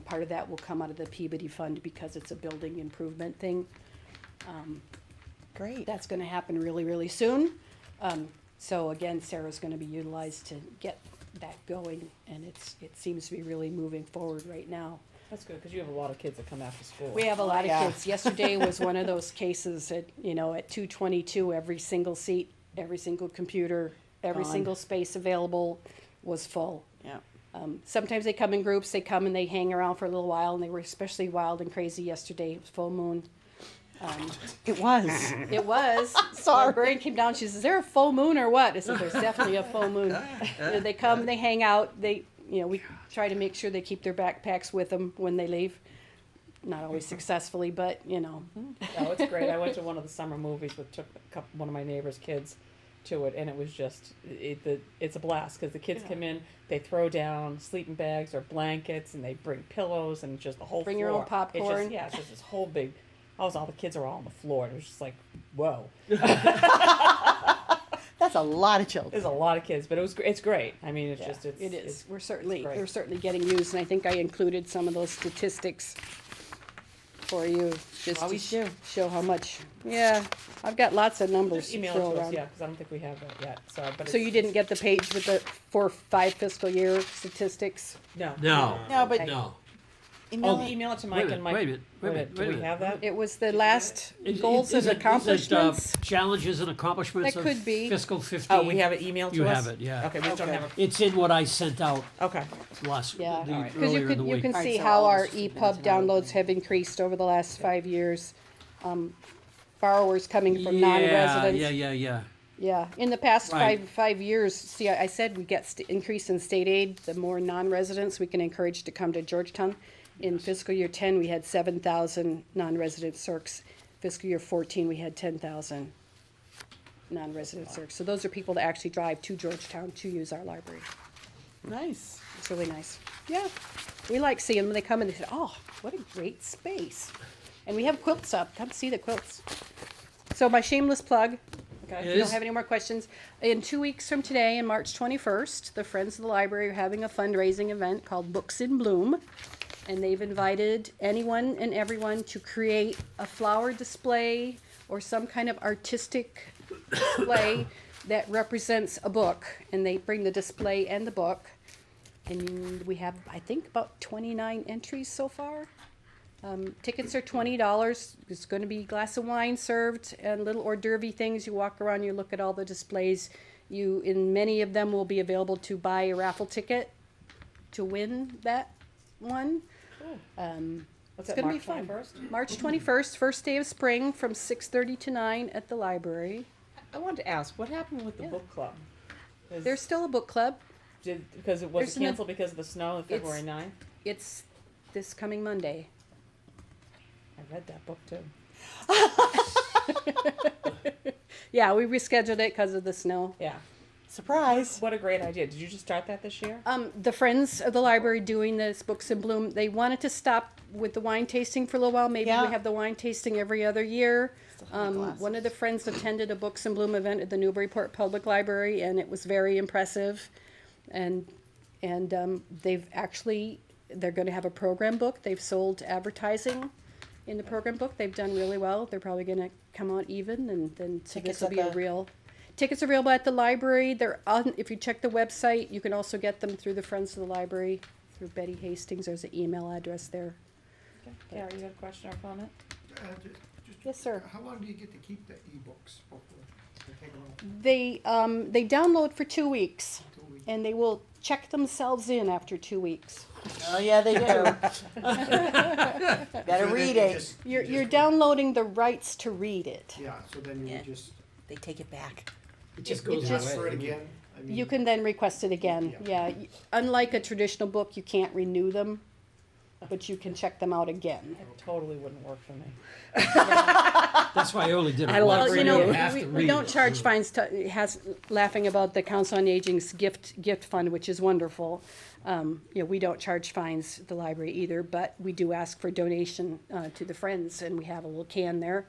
Part of that will come out of the Peabody Fund because it's a building improvement thing. Great. That's gonna happen really, really soon. So again, Sarah's gonna be utilized to get that going, and it seems to be really moving forward right now. That's good, because you have a lot of kids that come after school. We have a lot of Yeah. kids. Yesterday was one of those cases at, at 2:22, every single seat, every single computer, every Gone. single space available was full. Yeah. Sometimes they come in groups, they come and they hang around for a little while, and they were especially wild and crazy yesterday. It was full moon. It was. It was. Sorry. Librarian came down, she says, is there a full moon or what? I said, there's definitely a full moon. They come, they hang out, we try to make sure they keep their backpacks with them when they leave. Not always successfully, but, Oh, it's great. I went to one of the summer movies with one of my neighbor's kids to it, and it was just it's a blast because the kids come in, they throw down sleeping bags or blankets, and they bring pillows and just the whole Bring floor. your own popcorn. It's just this whole big. All the kids are all on the floor, and it was just like, whoa. That's a lot of children. There's a lot of kids, but it's great. I mean, it's Yeah, just, it's. it is. We're certainly, great. they're certainly getting used, and I think I included some of those statistics for you, just to Always do. show how much. Yeah, I've got lots of numbers Just to email throw it to us, around. yeah, because I don't think we have that yet, so, but So it's- you didn't get the page with the 4-5 fiscal year statistics? No. No, No, but no. email Oh, it. email it to Wait Mike a and minute, Mike. wait a minute, wait a minute, Do wait a we minute. have that? It was the last Is- goals is and it- accomplishments. Is it, challenges and accomplishments That of could be. fiscal 15? Oh, we have it emailed to You us? have it, yeah. Okay, we just don't Okay. have It's in what I sent out a, okay. last, Yeah. the- Alright. Because earlier in the you week. can Alright, see so how all our this is EPUB good to know. downloads have increased over the last 5 years. Borrowers coming from non-residents. Yeah. Yeah, in the past Right. five years, see, I said we get increase in state aid, the more non-residents we can encourage to come to Georgetown. In fiscal year 10, we had 7,000 non-resident circs. Fiscal year 14, we had 10,000 non-resident circs. So those are people that actually drive to Georgetown to use our library. Nice. It's really nice. Yeah, we like seeing them when they come and they say, oh, what a great space. And we have quilts up, come see the quilts. So my shameless plug, Okay. if you Is- don't have any more questions, in 2 weeks from today, on March 21st, the Friends of the Library are having a fundraising event called Books in Bloom. And they've invited anyone and everyone to create a flower display or some kind of artistic display that represents a book. And they bring the display and the book. And we have, I think, about 29 entries so far. Tickets are $20. There's going to be a glass of wine served and little hors d'oeuvre things. You walk around, you look at all the displays. You, in many of them, will be available to buy a raffle ticket to win that one. What's It's that, gonna be March fun. 21st? March 21st, first day of spring, from 6:30 to 9 at the library. I wanted to ask, what happened with the Yeah. book club? Is- There's still a book club. because it there's was an- canceled because of the snow on It's- February 9th? It's this coming Monday. I read that book too. Yeah, we rescheduled it because of the snow. Yeah. Surprise. What a great idea. Did you just start that this year? The Friends of the Library doing this Books in Bloom, they wanted to stop with the wine tasting for a little while. Maybe Yeah. we have the wine tasting every other year. have the glasses. One of the friends attended a Books in Bloom event at the Newburyport Public Library, and it was very impressive. And they've actually, they're going to have a program book. They've sold advertising in the program book. They've done really well. They're probably going to come out even, and then so Tickets this will at be a the- real. Tickets are available at the library. They're on, if you check the website, you can also get them through the Friends of the Library, through Betty Hastings. There's an email address there. Gary, you got a question or comment? Yes, sir. How long do you get to keep the e-books before they take them off? They download for 2 weeks, 2 weeks? and they will check themselves in after 2 weeks. Oh, yeah, they do. Better So read they it. just- You're downloading the rights to read it. Yeah, so then you Yeah. would just They take it back. It just It goes just- ask for it away. again? I mean, You can then request it again, yeah. Unlike a traditional book, you can't renew them, but you can check them out again. It totally wouldn't work for me. That's why I only did it I love once. Well, you reading. know, You have to we read don't it. charge fines to, laughing about the Council on Aging's gift fund, which is wonderful. We don't charge fines at the library either, but we do ask for donation, to the Friends, and we have a little can there.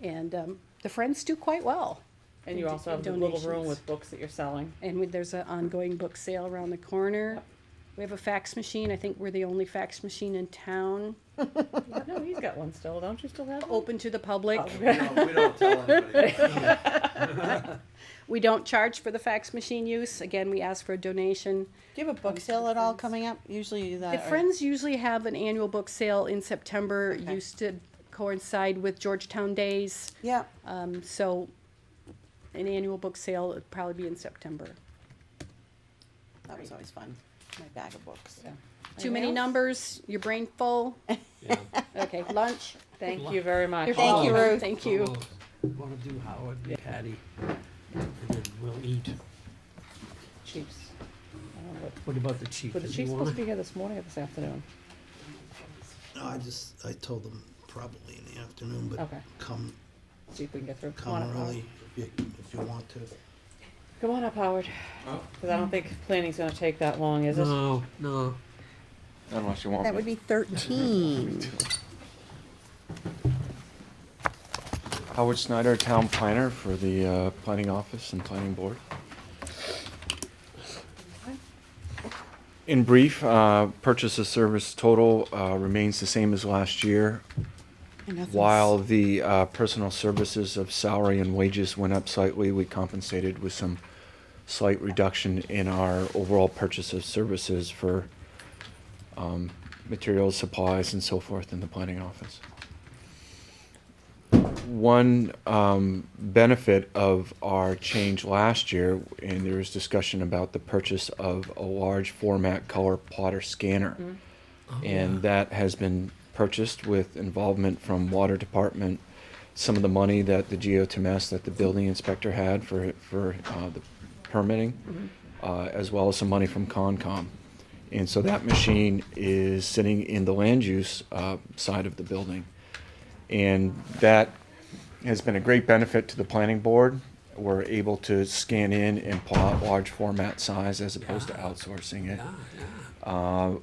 And, the Friends do quite well. And you in also have the little room donations. with books that you're selling. And there's an ongoing book sale around the corner. We have a fax machine. I think we're the only fax machine in town, No, he's got one still. Don't you still have one? open to the public. We don't tell anybody. We don't charge for the fax machine use. Again, we ask for a donation. Do you have a book sale at all coming up? Usually you do that. The right? Friends usually have an annual book sale in September. Okay. Used to coincide with Georgetown Days. Yeah. So an annual book sale would probably be in September. That was always fun. My bag of books. Too many numbers, your brain full. Yeah. Okay, lunch. Thank you very much. You're Thank you, welcome. Ruth. Thank you. Want to do Howard and Patty, and then we'll eat. Chiefs. What about the chief? Were the Does he chiefs supposed wanna- to be here this morning or this afternoon? No, I told them probably in the afternoon, but Okay. come See if we can get through. Come on up, Howard. early if you want to. Come on up, Howard. Because I don't think planning's gonna take that long, is it? No. Unless you want That me. would be 13. Howard Snyder, Town Planner for the Planning Office and Planning Board. In brief, purchase of service total remains the same as last year, while the personal services of salary and wages went up slightly. We compensated with some slight reduction in our overall purchase of services for materials, supplies, and so forth in the planning office. One benefit of our change last year, and there was discussion about the purchase of a large format color plotter scanner. And that has been purchased with involvement from Water Department, some of the money that the GOTMS, that the building inspector had for the permitting, as well as some money from Concom. And so that machine is sitting in the land use side of the building. And that has been a great benefit to the planning board. We're able to scan in and plot large format size as opposed to outsourcing it.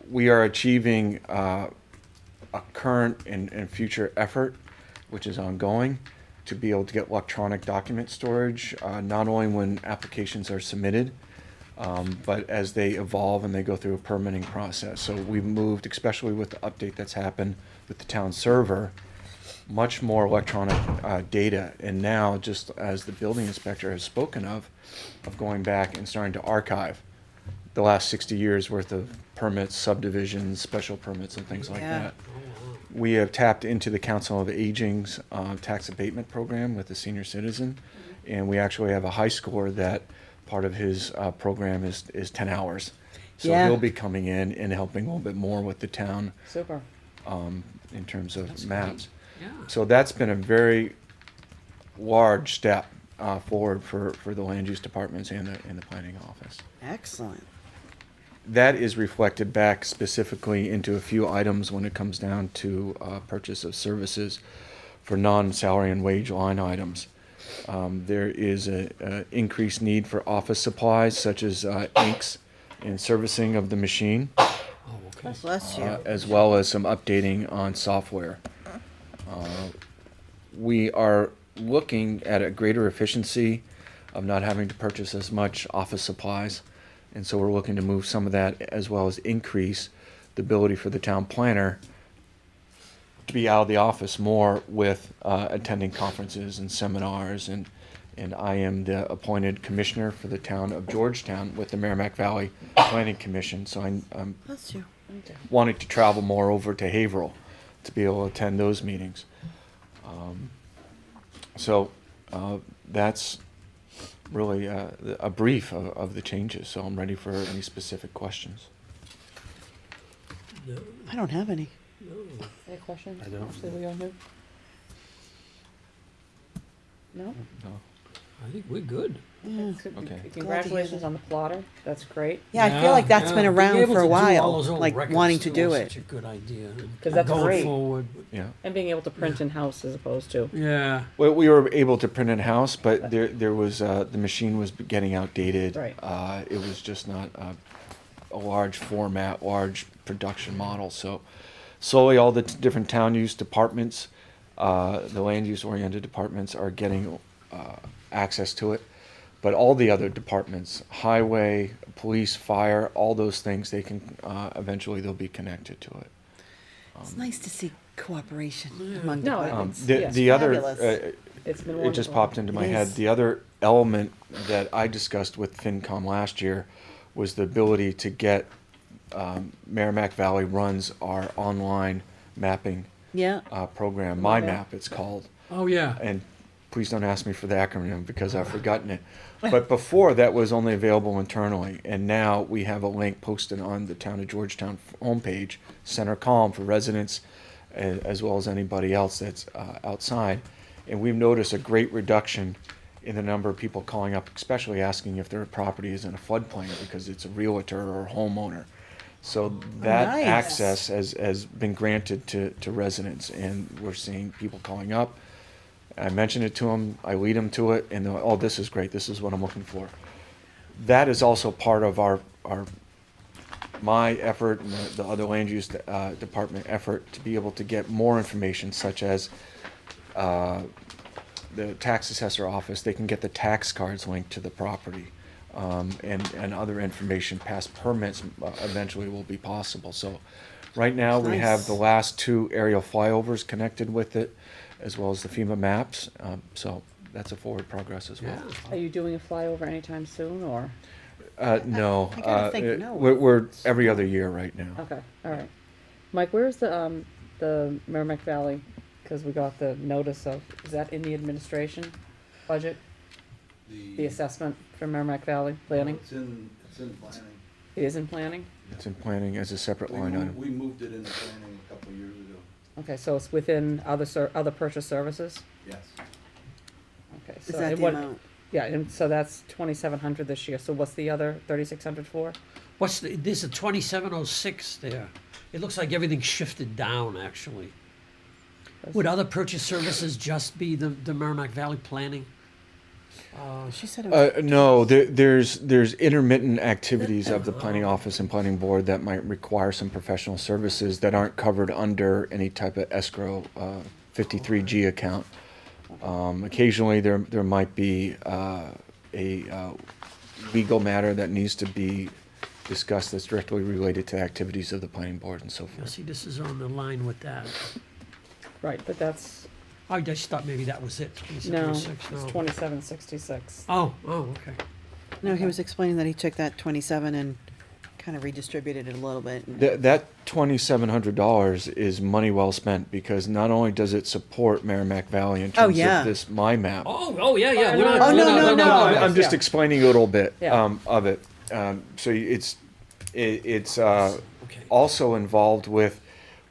We are achieving a current and future effort, which is ongoing, to be able to get electronic document storage, not only when applications are submitted, but as they evolve and they go through a permitting process. So we've moved, especially with the update that's happened with the town server, much more electronic data. And now, just as the building inspector has spoken of going back and starting to archive the last 60 years worth of permits, subdivisions, special permits, and things like that. We have tapped into the Council of Aging's tax abatement program with the senior citizen, and we actually have a high score that part of his program is 10 hours. So he'll be coming in and helping a little bit more with the town. Super. In terms of maps. Yeah. So that's been a very large step forward for the land use departments and the planning office. Excellent. That is reflected back specifically into a few items when it comes down to purchase of services for non-salary and wage line items. There is a increased need for office supplies such as inks and servicing of the machine, Bless you. as well as some updating on software. We are looking at a greater efficiency of not having to purchase as much office supplies. And so we're looking to move some of that, as well as increase the ability for the town planner to be out of the office more with attending conferences and seminars. And I am the appointed commissioner for the town of Georgetown with the Merrimack Valley Planning Commission. So I'm Bless you. wanting to travel more over to Haverhill to be able to attend those meetings. So that's really a brief of the changes. So I'm ready for any specific questions. I don't have any. Any questions? I don't. Actually, we all do? No? No. I think we're good. Okay. Congratulations on the plotter. That's great. Yeah, I feel like that's been Being around able for a to do all while, those old like records wanting to too do is it. Such a good idea. 'Cause that's Going great. forward. Yeah. And being able to print in-house as opposed to. Yeah. Well, we were able to print in house, but there was the machine was getting outdated. Right. It was just not a large format, large production model. So slowly, all the different town use departments, the land use oriented departments, are getting access to it. But all the other departments, highway, police, fire, all those things, they can eventually they'll be connected to it. It's nice to see cooperation among No, departments. Yes. The other, Fabulous. It's been it just wonderful. popped into my It head. is. The other element that I discussed with FinCom last year was the ability to get Merrimack Valley runs our online mapping Yeah. program, Love it. MyMap it's called. Oh, yeah. And please don't ask me for the acronym because I've forgotten it. But before that was only available internally, and now we have a link posted on the Town of Georgetown homepage, center column for residents, as well as anybody else that's outside. And we've noticed a great reduction in the number of people calling up, especially asking if their property is in a floodplain because it's a realtor or a homeowner. So that nice. access has been granted to residents, and we're seeing people calling up. I mention it to them, I lead them to it, and they're like, oh, this is great, this is what I'm looking for. That is also part of my effort and the other land use department effort to be able to get more information, such as the tax assessor office, they can get the tax cards linked to the property. And other information past permits eventually will be possible. So right now, we have the last 2 aerial flyovers connected with it, as well as the FEMA maps. So that's a forward progress as well. Are you doing a flyover anytime soon, or? No, I gotta think no. we're every other year right now. Okay, all right. Mike, where's the Merrimack Valley? Because we got the notice of, is that in the administration budget? The assessment for Merrimack Valley planning? It's in planning. It is in planning? It's in planning as a separate line item. We moved it into planning a couple of years ago. Okay, so it's within other purchase services? Yes. Okay, Is so that and the what? amount? Yeah, and so that's 2,700 this year. So what's the other 3,600 for? There's a 2706 there. It looks like everything shifted down, actually. Would other purchase services just be the Merrimack Valley planning? She said it was. No, there's intermittent activities of the planning office and planning board that might require some professional services that aren't covered under any type of escrow 53G account. Occasionally, there might be a legal matter that needs to be discussed that's directly related to activities of the planning board and so Now, forth. see, this is on the line with that. Right, but that's, I just thought maybe that was it. no, 2706, it's no. 2766. Oh, okay. No, he was explaining that he took that 27 and kind of redistributed it a little bit. and- That $2,700 is money well spent because not only does it support Merrimack Valley in terms yeah. of this My Map. Oh, yeah. Oh, We're not, Oh, we're no, not- no, no. I'm just Yeah. explaining a little bit Yeah. of it. So it's Okay. also involved with,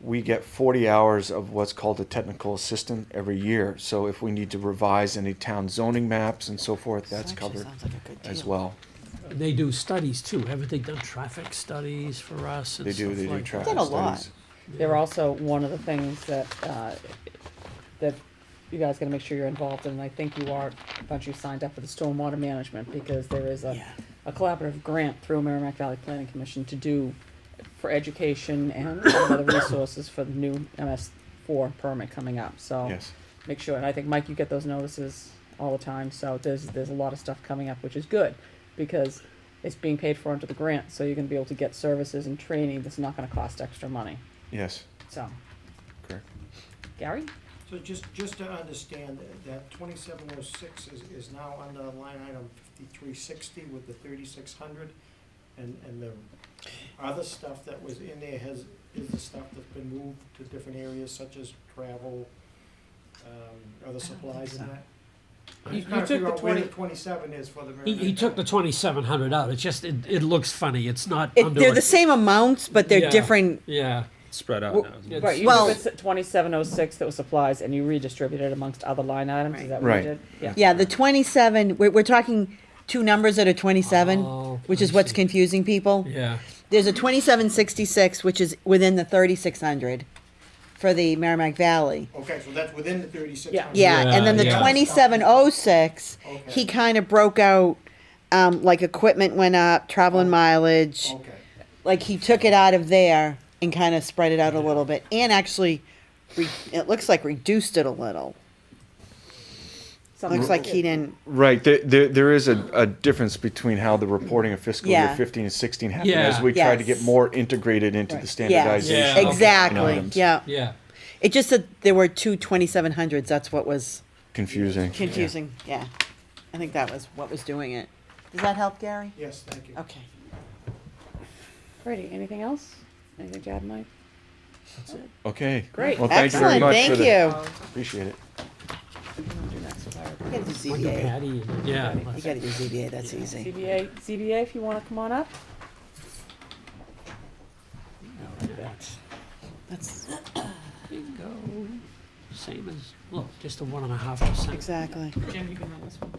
we get 40 hours of what's called a technical assistant every year. So if we need to revise any town zoning maps and so forth, that's Actually covered sounds like a good as deal. well. They do studies too. Haven't they done traffic studies for us and They do stuff like traffic Did a lot. studies. They're also one of the things that, that you guys gotta make sure you're involved in, and I think you are, a bunch of you signed up for the stormwater management, because there is a collaborative grant through Merrimack Valley Planning Commission to do for education and some other resources for the new MS4 permit coming up, so. Yes. Make sure, and I think, Mike, you get those notices all the time, so there's a lot of stuff coming up, which is good, because it's being paid for under the grant, so you're gonna be able to get services and training that's not gonna cost extra money, Yes, so. correct. Gary? So just to understand, that 2706 is now under line item 5360 with the 3600, and the other stuff that was in there is the stuff that's been moved to different areas such as travel, other supplies and that? You Just trying to took figure the out where 20 the 27 is for the. He took the 2700 out. It just it looks funny. It's not under. They're like- the same amounts, but they're Yeah. different. Yeah. Spread out Well, now. Right, you Well- took the 2706 that was supplies, and you redistributed amongst other line items, is that what Right. you did? Yeah. Yeah, the 27, we're talking two numbers that are 27, Oh, which I is what's see. confusing people. Yeah. There's a 2766, which is within the 3600 for the Merrimack Valley. Okay, so that's within the 3600. Yeah. Yeah, and then the Yeah. 2706, Okay. he kind of broke out, like equipment went up, travel and mileage. Okay. Like he took it out of there and kind of spread it out a little bit, and actually, it looks like reduced it a little. Something Looks like he didn't. Right, there is a difference between how the reporting of fiscal year Yeah. 15 and 16 happened Yeah. as we try to get Yes. more integrated into the Right. standardization. Yeah. of Exactly. items. Yeah. Yeah. It just that there were two 2700s. That's what was Confusing. confusing. Yeah. I think that was what was doing it. Does that help, Gary? Yes, thank you. Okay. Alrighty, anything else? Anything to add, Mike? Okay. Great. Well, thank you very Excellent. much Thank for the, you. appreciate it. You gotta do Like a ZBA. patty. And, yeah. You gotta do ZBA. That's easy. ZBA, if you wanna come on up? That's Bingo. Same as look, just a 1.5%. exactly. Jim, you can run this one.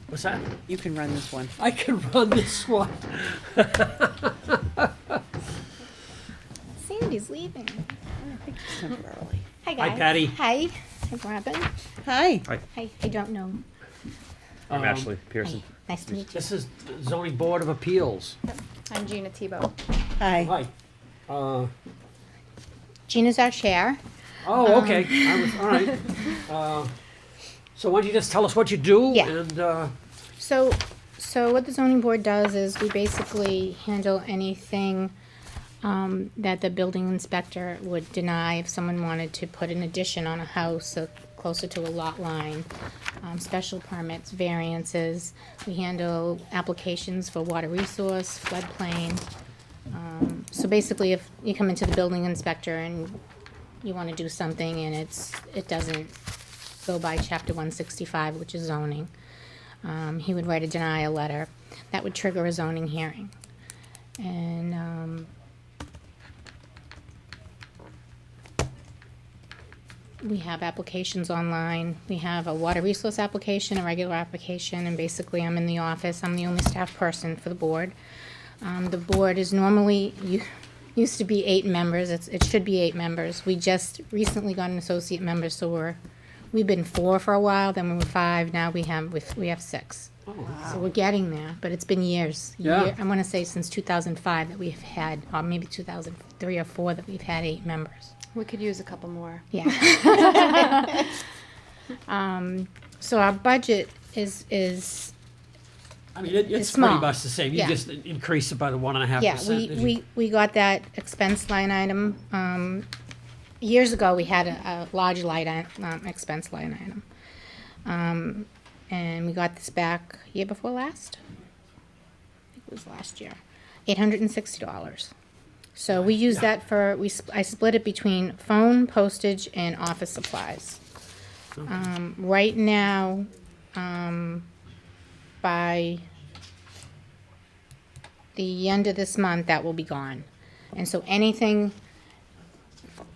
What's that? You can run this one. I can run this one. Sandy's leaving. Temporarily. Hi, Hi, guys. Patty. Hi. Hi, Robin. Hi. Hi. I don't know. I'm Um, Ashley Pearson. Hi. Nice to meet you. This is zoning board of appeals. I'm Gina Tebow. Hi. Hi. Gina's our chair. Oh, okay, all right. So why don't you just tell us what you do? Yeah. And, So what the zoning board does is we basically handle anything that the building inspector would deny if someone wanted to put an addition on a house closer to a lot line, special permits, variances. We handle applications for water resource, floodplain. So basically, if you come into the building inspector and you want to do something and it doesn't go by chapter 165, which is zoning, he would write a denial letter. That would trigger a zoning hearing. And we have applications online. We have a water resource application, a regular application, and basically I'm in the office. I'm the only staff person for the board. The board is normally, used to be 8 members. It should be 8 members. We just recently got an associate member, so we've been 4 for a while, then we were 5, now we have 6. oh, So we're getting there, but it's been years. Yeah. I want to say since 2005 that we've had, or maybe 2003 or 4 that we've had 8 members. We could use a couple more. Yeah. So our budget is I mean, it's It's pretty small. much the same. You Yeah. just increase it by the 1.5%. yeah, we got that expense line item. Years ago, we had a large expense line item. And we got this back year before last. I think it was last year. $860. So we use that for, I split it between phone, postage, and office supplies. Right now, by the end of this month, that will be gone. And so anything,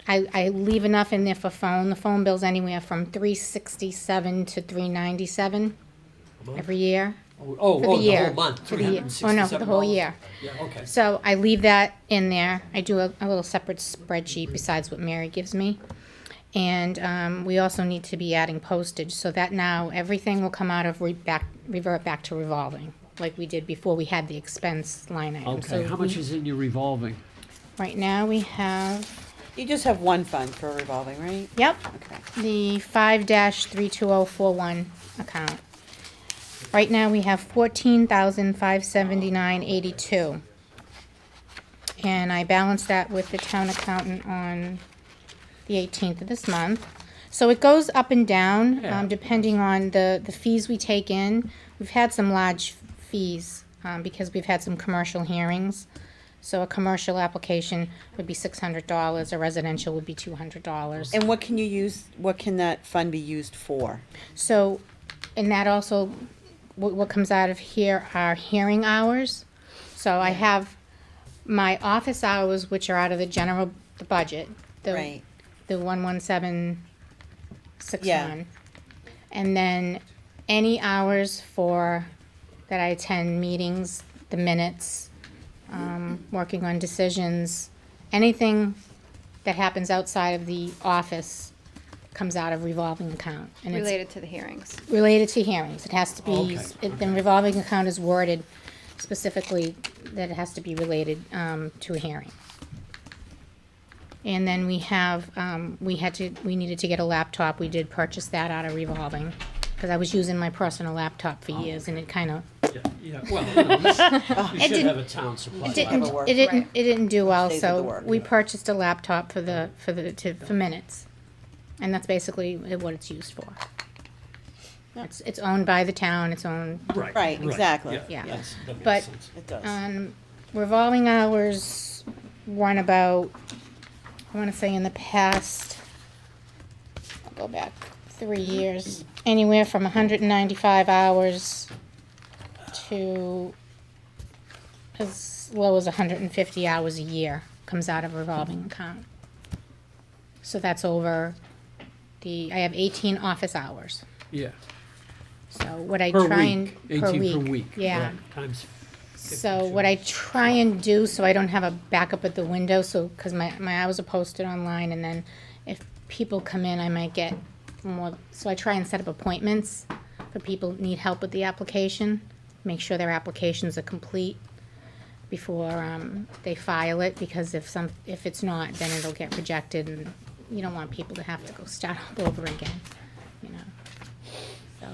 I leave enough in there for phone. The phone bill's anywhere from $367 to $397 every year. Oh, For the the year. whole month, For the year. Oh, no, for the whole $367? year. Yeah, okay. So I leave that in there. I do a little separate spreadsheet besides what Mary gives me. And we also need to be adding postage, so that now everything will come out of revert back to revolving, like we did before we had the expense line item. Okay, So how much is in your revolving? right now we have, You just have one fund for revolving, right? yep, Okay. the 5-32041 account. Right now we have $14,579.82. And I balanced that with the town accountant on the 18th of this month. So it goes up and down, Yeah. depending on the fees we take in. We've had some large fees, because we've had some commercial hearings. So a commercial application would be $600, a residential would be $200. And what can that fund be used for? So, and that also, what comes out of here are hearing hours. So I have my office hours, which are out of the budget. Right. The 11761. Yeah. And then any hours that I attend meetings, the minutes, working on decisions, anything that happens outside of the office comes out of revolving account. And it's Related to the hearings. related to hearings. It has to be, Okay, the revolving account is worded specifically that it has to be related to a hearing. And then we have, we needed to get a laptop. We did purchase that out of revolving, because I was using my personal laptop for years, and it kind of, Yeah, well, you know, you should didn't- have a town supply. it didn't, work. it didn't do well, Stays with the so work. we purchased a laptop for minutes. And that's basically what it's used for. It's owned by the town, it's owned, Right, exactly. Yeah. That makes But- sense. It does. revolving hours run about, I wanna say in the past, I'll go back 3 years, anywhere from 195 hours to as low as 150 hours a year comes out of revolving account. So that's over I have 18 office hours. Yeah, So what I per try and, week, 18 per week. yeah. right, Times So what I try and do, so I don't have a backup at the window, so, because my hours are posted online, and then if people come in, I might get more, so I try and set up appointments for people who need help with the application, make sure their applications are complete before they file it, because if it's not, then it'll get rejected, and you don't want people to have to go start all over again, you know. So,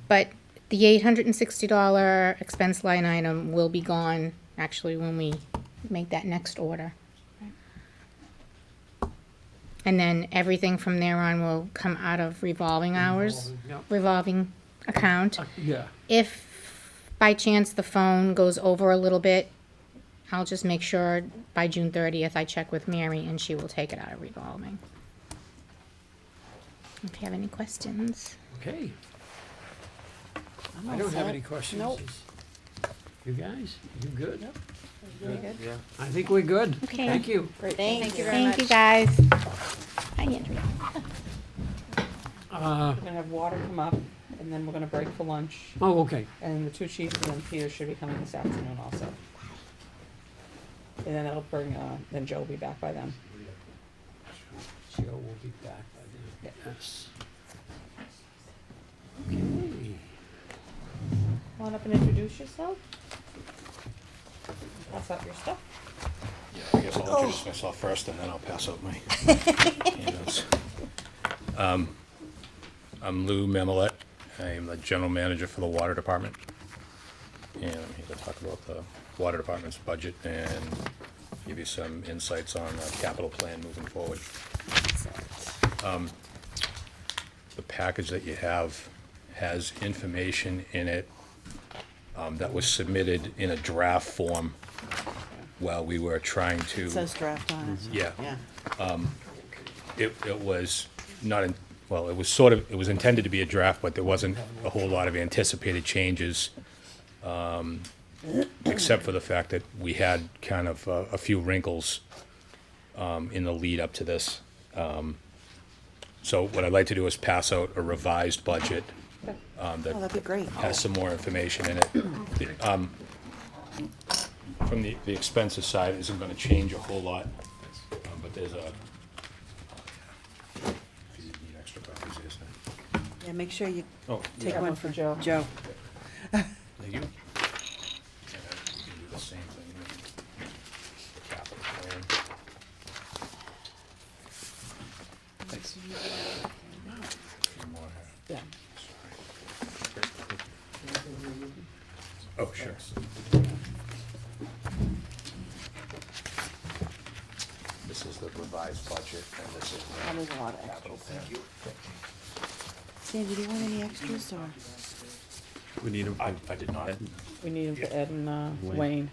but the $860 expense line item will be gone, actually, when we make that next order. And then everything from there on will come out of revolving hours, Yep. revolving account. Yeah. If by chance the phone goes over a little bit, I'll just make sure by June 30th I check with Mary and she will take it out of revolving. If you have any questions. Okay. I'm I all don't have set. any questions. Nope. You guys, you good? Very good. Yeah. I think we're good. Okay. Thank you. Great. Thank you very Thank much. you, guys. Hi, Andrea. Uh, We're gonna have water come up, and then we're gonna break for lunch, oh, okay. and the two chiefs and then Peter should be coming this afternoon also. And then it'll bring, then Joe will be back by then. Joe will be back by then. Yes. Okay. Come on up and introduce yourself. Pass out your stuff. Yeah, I guess I'll introduce myself first and then I'll pass out my handouts. I'm Lou Mamelette. I am the general manager for the water department. And I'm here to talk about the water department's budget and give you some insights on the capital plan moving forward. The package that you have has information in it that was submitted in a draft form while we were trying to. It says draft on it. Yeah. Yeah. It was not, well, it was sort of, it was intended to be a draft, but there wasn't a whole lot of anticipated changes, except for the fact that we had kind of a few wrinkles in the lead up to this. So what I'd like to do is pass out a revised budget Oh, that that'd be great. has some more information in it. From the expenses side, it isn't gonna change a whole lot, but there's a, if you need extra copies, yes, Yeah, make sure you oh, take Yeah, one for Joe. Joe. thank you. And I can do the same thing with the capital plan. Thanks. A few more here. Yeah. Oh, sure. This is the revised budget, and this is Oh, the there's a lot of capital extras. plan. Sandy, do you want any extras or? We need them. I did not. We need him for Ed and, Wayne.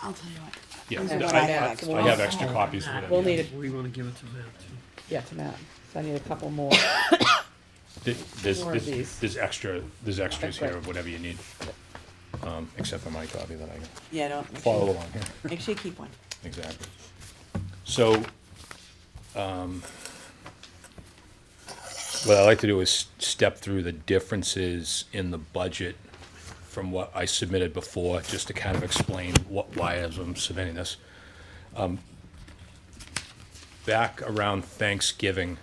I'll tell you what. Yeah, These are And what I I have have- extra. I have extra copies of We'll whatever. need it, We want to give it to Matt, too. yeah, to Matt. So I need a couple more. There's More of these. there's extras That's here right. of whatever you need, except for my copy that I can Yeah, don't. make follow sure- along here. Make sure you keep one. Exactly. So, what I like to do is step through the differences in the budget from what I submitted before, just to kind of explain why I'm submitting this. Back around Thanksgiving,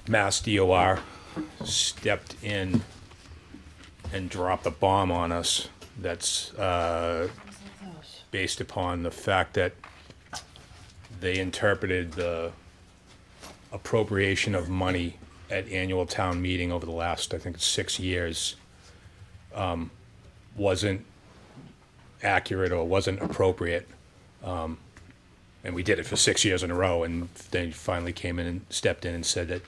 Mass DOR stepped in and dropped a bomb on us that's based upon the fact that they interpreted the appropriation of money at annual town meeting over the last, I think, 6 years, wasn't accurate or wasn't appropriate. And we did it for 6 years in a row, and they finally came in and stepped in and said that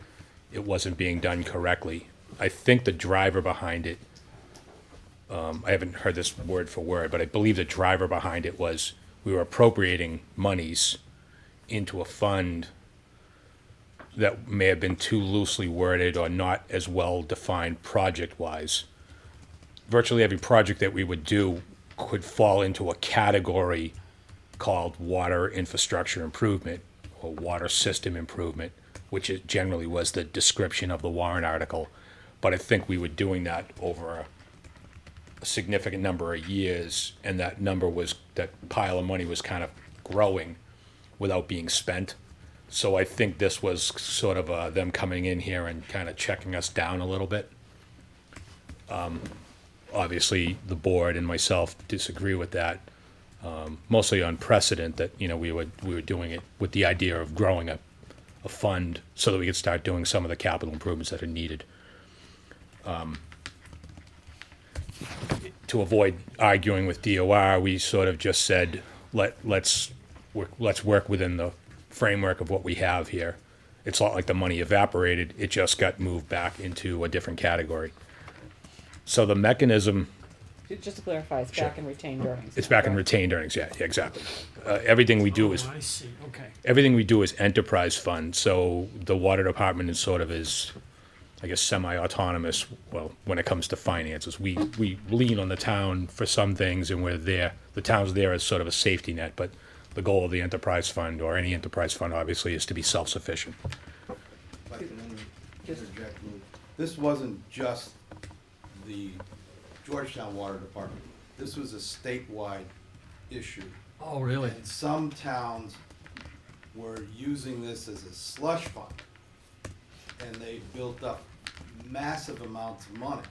it wasn't being done correctly. I think the driver behind it, I haven't heard this word for word, but I believe the driver behind it was we were appropriating monies into a fund that may have been too loosely worded or not as well defined project-wise. Virtually every project that we would do could fall into a category called water infrastructure improvement or water system improvement, which it generally was the description of the warrant article. But I think we were doing that over a significant number of years, and that pile of money was kind of growing without being spent. So I think this was sort of them coming in here and kind of checking us down a little bit. Obviously, the board and myself disagree with that, mostly on precedent that, we were doing it with the idea of growing a fund so that we could start doing some of the capital improvements that are needed. To avoid arguing with DOR, we sort of just said, let's work within the framework of what we have here. It's not like the money evaporated, it just got moved back into a different category. So the mechanism, Just to clarify, it's back in retained earnings. it's now, back in correct? retained earnings, yeah, exactly. Everything we do is, Oh, I see, okay. everything we do is enterprise fund, so the water department is sort of I guess, semi-autonomous, well, when it comes to finances. We lean on the town for some things, and we're there, the town's there as sort of a safety net, but the goal of the enterprise fund, or any enterprise fund, obviously, is to be self-sufficient. If I can interject, Lou, this wasn't just the Georgetown Water Department. This was a statewide issue. Oh, really? And some towns were using this as a slush fund, and they built up massive amounts of money.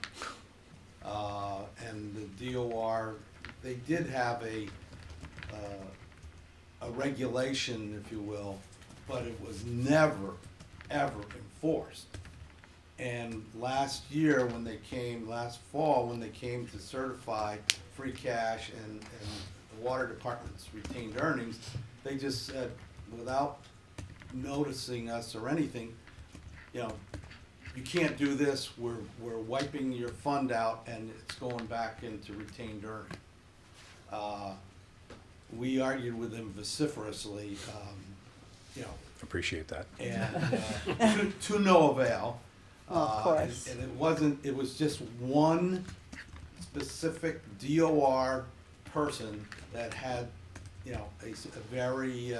And the DOR, they did have a regulation, if you will, but it was never, ever enforced. And last fall, when they came to certify free cash and the water department's retained earnings, they just said, without noticing us or anything, you know, you can't do this, we're wiping your fund out and it's going back into retained earning. We argued with them vociferously, you know, Appreciate that. and to no avail. Of course. And it was just one specific DOR person that had, you know, a very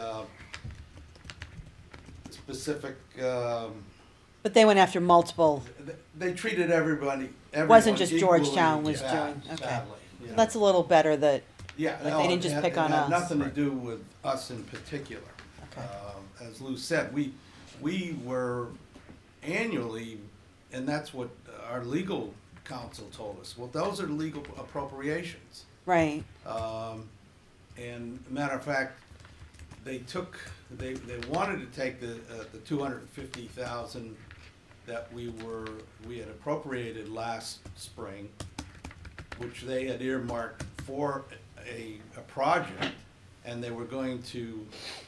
specific, But they went after multiple, they treated everyone wasn't just equally Georgetown was bad, doing, okay. sadly, you know. That's a little better that, Yeah, like, no, they didn't just pick on it had us. nothing to do with us in particular. Okay. As Lou said, we were annually, and that's what our legal counsel told us, well, those are legal appropriations. right, And matter of fact, they wanted to take the 250,000 that we had appropriated last spring, which they had earmarked for a project, and they were going to,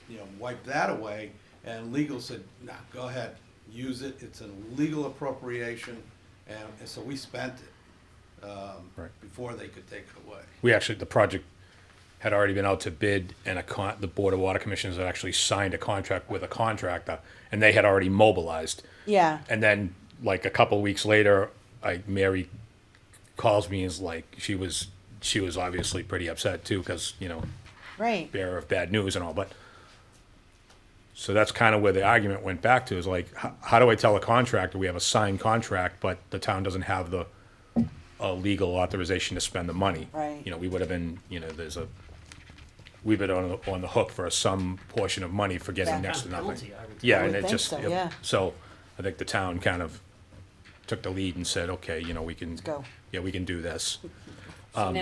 you know, wipe that away, and legal said, nah, go ahead, use it, it's a legal appropriation, and so we spent it, Right. before they could take it away. We actually, the project had already been out to bid, and the Board of Water Commissioners had actually signed a contract with a contractor, and they had already mobilized. yeah, And then, like, a couple of weeks later, Mary calls me and is like, she was obviously pretty upset too, because, you know, right, bearer of bad news and all, but, so that's kind of where the argument went back to, is like, how do I tell a contractor we have a signed contract, but the town doesn't have the legal authorization to spend the money? Right. You know, we would have been, you know, we've been on the hook for some portion of money for getting Yeah. next to nothing. Penalty, I would think. Yeah, I and would it think just, so, yeah. so I think the town kind of took the lead and said, okay, you know, we can, go. yeah, we can do this. So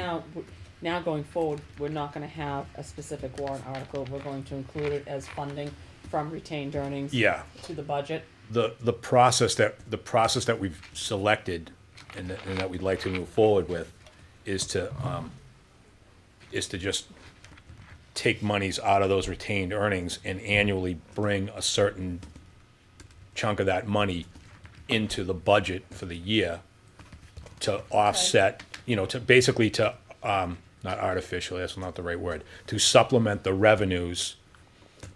now going forward, we're not gonna have a specific warrant article, we're going to include it as funding from retained earnings Yeah. to the budget. The process that we've selected and that we'd like to move forward with is to just take monies out of those retained earnings and annually bring a certain chunk of that money into the budget for the year to offset, you know, to basically not artificially, that's not the right word, to supplement the revenues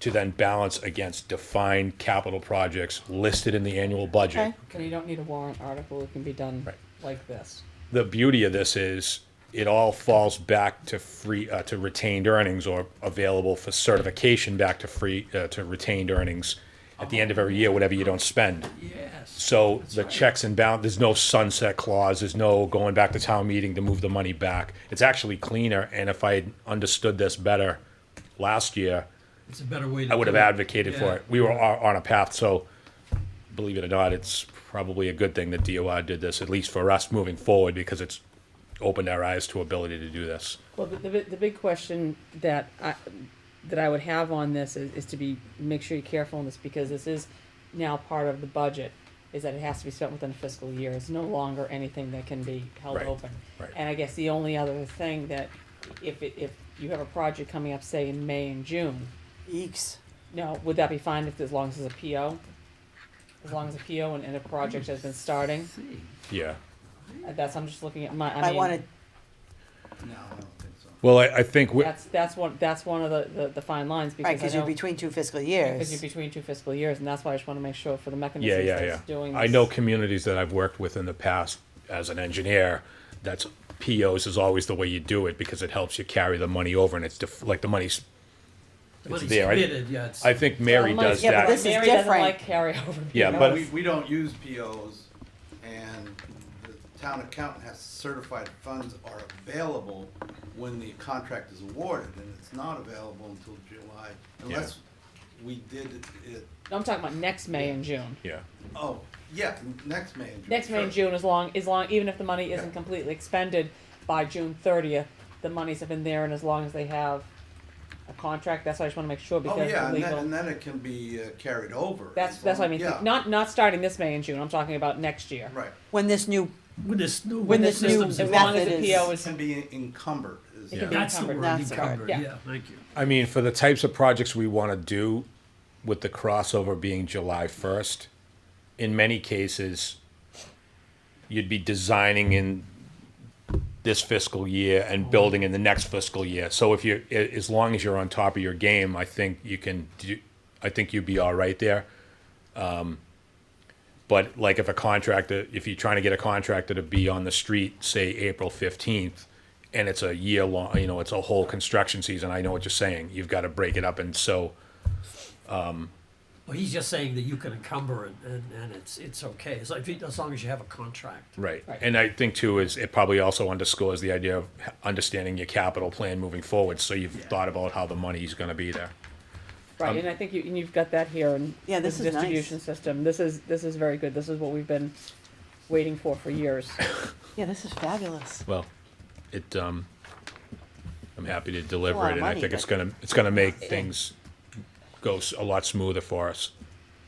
to then balance against defined capital projects listed in the annual budget. Okay. So you don't need a warrant article, it can be done Right. like this. The beauty of this is it all falls back to to retained earnings, or available for certification back to to retained earnings at the end of every year, whatever you don't spend. yes. So the checks and balance, there's no sunset clause, there's no going back to town meeting to move the money back. It's actually cleaner, and if I had understood this better last year, It's a better way to I would have do it. advocated for Yeah. it. We were on a path, so believe it or not, it's probably a good thing that DOR did this, at least for us moving forward, because it's opened our eyes to ability to do this. Well, the big question that that I would have on this is to make sure you're careful on this, because this is now part of the budget, is that it has to be spent within a fiscal year. It's no longer anything that can be held Right, open. right. And I guess the only other thing that, if you have a project coming up, say in May and June, Eeks. no, would that be fine as long as there's a PO? As long as a PO and a project has been starting? Yeah. I'm just looking at my, I mean, wanted, No, I don't think so. Well, I think we, that's one of the fine lines, because right, I because you're know, between 2 fiscal because years. you're between 2 fiscal years, and that's why I just wanna make sure for the yeah, mechanisms yeah, yeah. that's doing this. I know communities that I've worked with in the past as an engineer, that's POs is always the way you do it because it helps you carry the money over and it's like the money's The money's there. committed, yeah, it's. I think Mary Well, does Yeah, but that. this is Mary doesn't different. like carryover. Yeah, POs. but- We don't use POs, and the town accountant has certified funds are available when the contract is awarded, and it's not available until July, unless we did it, I'm talking about next May and June. Yeah. oh, yeah, next May and June. Next May and sure. June, as long, even if the money isn't completely expended by June 30th, the monies have been there, and as long as they have a contract, that's why I just wanna make sure, Oh, because yeah, the and then, legal. and then it can be carried over. That's as what I long- mean, yeah, not starting this May and June, I'm talking about next year. Right. When this new, When this new. When this new system's As method long as the is- PO It is, can be encumbered. Is It can be That's the encumbered. word, That's the word. encumbered, Yeah. yeah, thank you. I mean, for the types of projects we want to do, with the crossover being July 1st, in many cases, you'd be designing in this fiscal year and building in the next fiscal year. So if you, as long as you're on top of your game, I think you can do, I think you'd be all right there. But like if if you're trying to get a contractor to be on the street, say April 15th, and it's a year long, it's a whole construction season, I know what you're saying. You've got to break it up, and so, Well, he's just saying that you can encumber it and it's okay, as long as you have a contract. right. Right. And I think too, is it probably also underscores the idea of understanding your capital plan moving forward, so you've thought about how the money's gonna be there. right, and I think you've got that here, and Yeah, this the is nice. distribution system, this is very good, this is what we've been waiting for years. yeah, this is fabulous. Well, I'm happy to deliver lot it, of and I money, think but- it's gonna make things go a lot smoother for us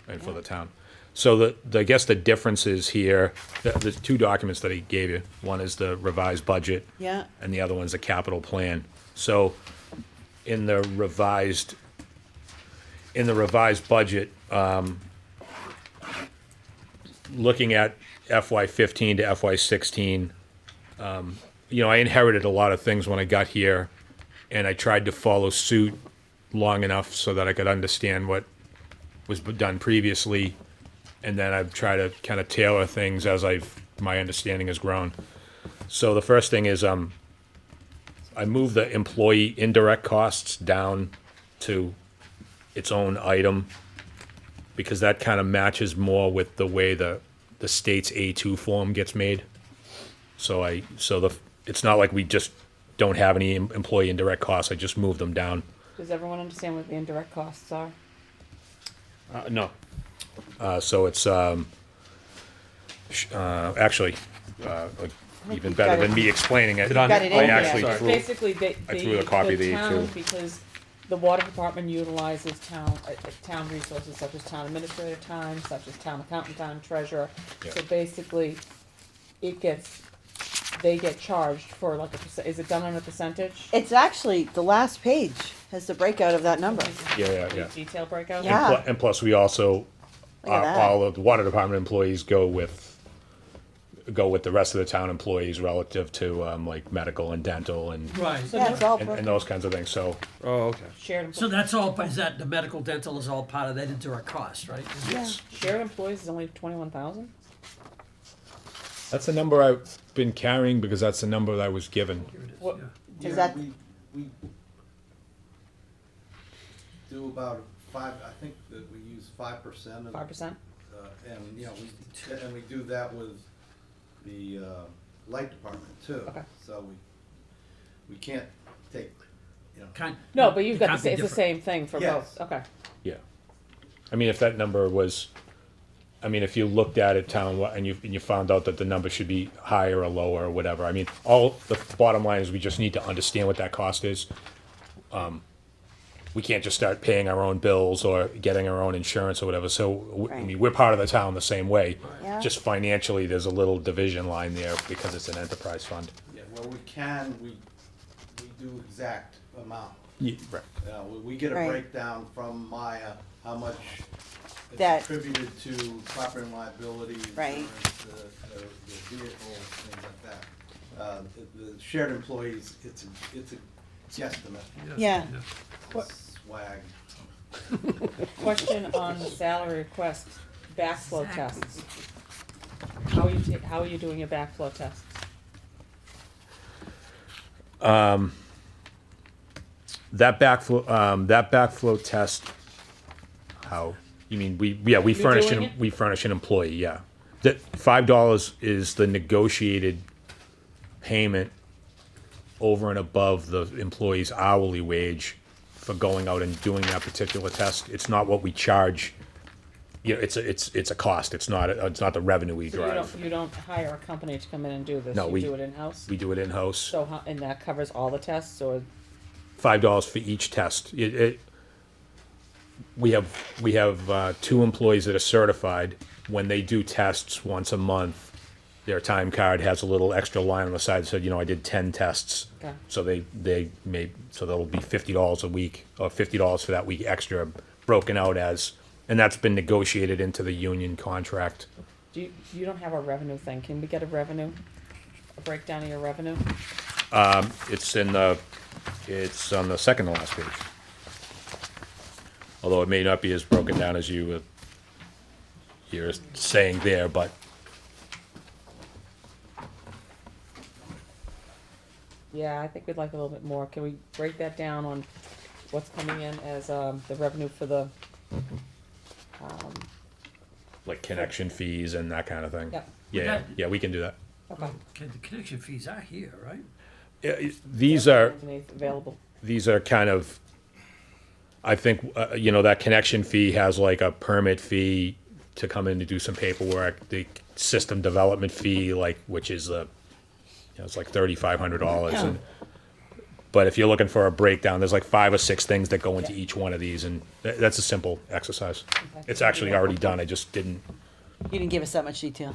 and for the town. So I guess the differences here, the two documents that he gave you, one is the revised budget, Yeah, and the other one's the capital plan. So in the revised budget, looking at FY15 to FY16, I inherited a lot of things when I got here, and I tried to follow suit long enough so that I could understand what was done previously, and then I've tried to kind of tailor things as my understanding has grown. So the first thing is, I moved the employee indirect costs down to its own item, because that kind of matches more with the way the state's A2 form gets made. It's not like we just don't have any employee indirect costs, I just moved them down. Does everyone understand what the indirect costs are? No. So it's, actually, even you've better got than it. me explaining it. got it in I here. actually It's threw, basically, I threw a copy of the town, A2. because the water department utilizes town resources such as town administrator time, such as town accountant time, treasurer. Yeah. So basically, they get charged for like is it done on a percentage? it's actually, the last page has the breakout of that number. Yeah. Detail breakout? Yeah. And plus, we also, Look at that. all of the water department employees go with the rest of the town employees relative to, like medical and dental and, Right, Yeah, it's all and broken. those kinds of things, so. Oh, okay. Shared, so that's all, is that, the medical dental is all part of that indirect cost, right? Yeah. shared employees is only 21,000? That's the number I've been carrying because that's the number that I was given. Here it is, What- yeah. Is Yeah, that- we do about five, I think that we use 5% of. 5%? And, we do that with the, light department too. Okay. So we can't take, Kind- No, but you've it got can't be it's the different. same thing for Yes. both, okay. Yeah. I mean, if that number was, if you looked at it and you found out that the number should be higher or lower or whatever, I mean, all, the bottom line is we just need to understand what that cost is. we can't just start paying our own bills or getting our own insurance or whatever. So, I Right. mean, we're part of the town the same way. Yeah. Just financially, there's a little division line there because it's an enterprise fund. Yeah, where we can, we do exact amount. Right. We get a Right. breakdown from Maya, how much is That- attributed to property and liability. Right. insurance, the vehicle, things like that. The shared employees, it's a guesstimate. Yeah. Swag. Question on the salary request, backflow tests. How are you doing your backflow tests? That backflow test, how, you mean, we furnish, doing it? we furnish an employee, yeah. That $5 is the negotiated payment over and above the employee's hourly wage for going out and doing that particular test. It's not what we charge, you know, it's a cost, it's not the revenue we So drive. you don't hire a company to come in and do this, No, you we- do it in-house? We do it in-house. So how, and that covers all the tests, or? $5 for each test. We have 2 employees that are certified. When they do tests once a month, their time card has a little extra line on the side that said, you know, I did 10 tests. Okay. So so that'll be $50 a week, or $50 for that week extra, broken out as, and that's been negotiated into the union contract. You don't have a revenue thing, can we get a breakdown of your revenue? It's on the second to last page. Although it may not be as broken down as you're saying there, but Yeah, I think we'd like a little bit more, can we break that down on what's coming in as, the revenue for the, like connection fees and that kind of thing. Yep. Yeah, we can do that. okay. Okay, the connection fees are here, right? Yeah, these are Available. kind of, I think, you know, that connection fee has like a permit fee to come in to do some paperwork, the system development fee, like, which is it's like $3,500. And but if you're looking for a breakdown, there's like 5 or 6 things that go into each one of these, and that's a simple exercise. Okay. It's actually already done. I just didn't. You didn't give us that much detail.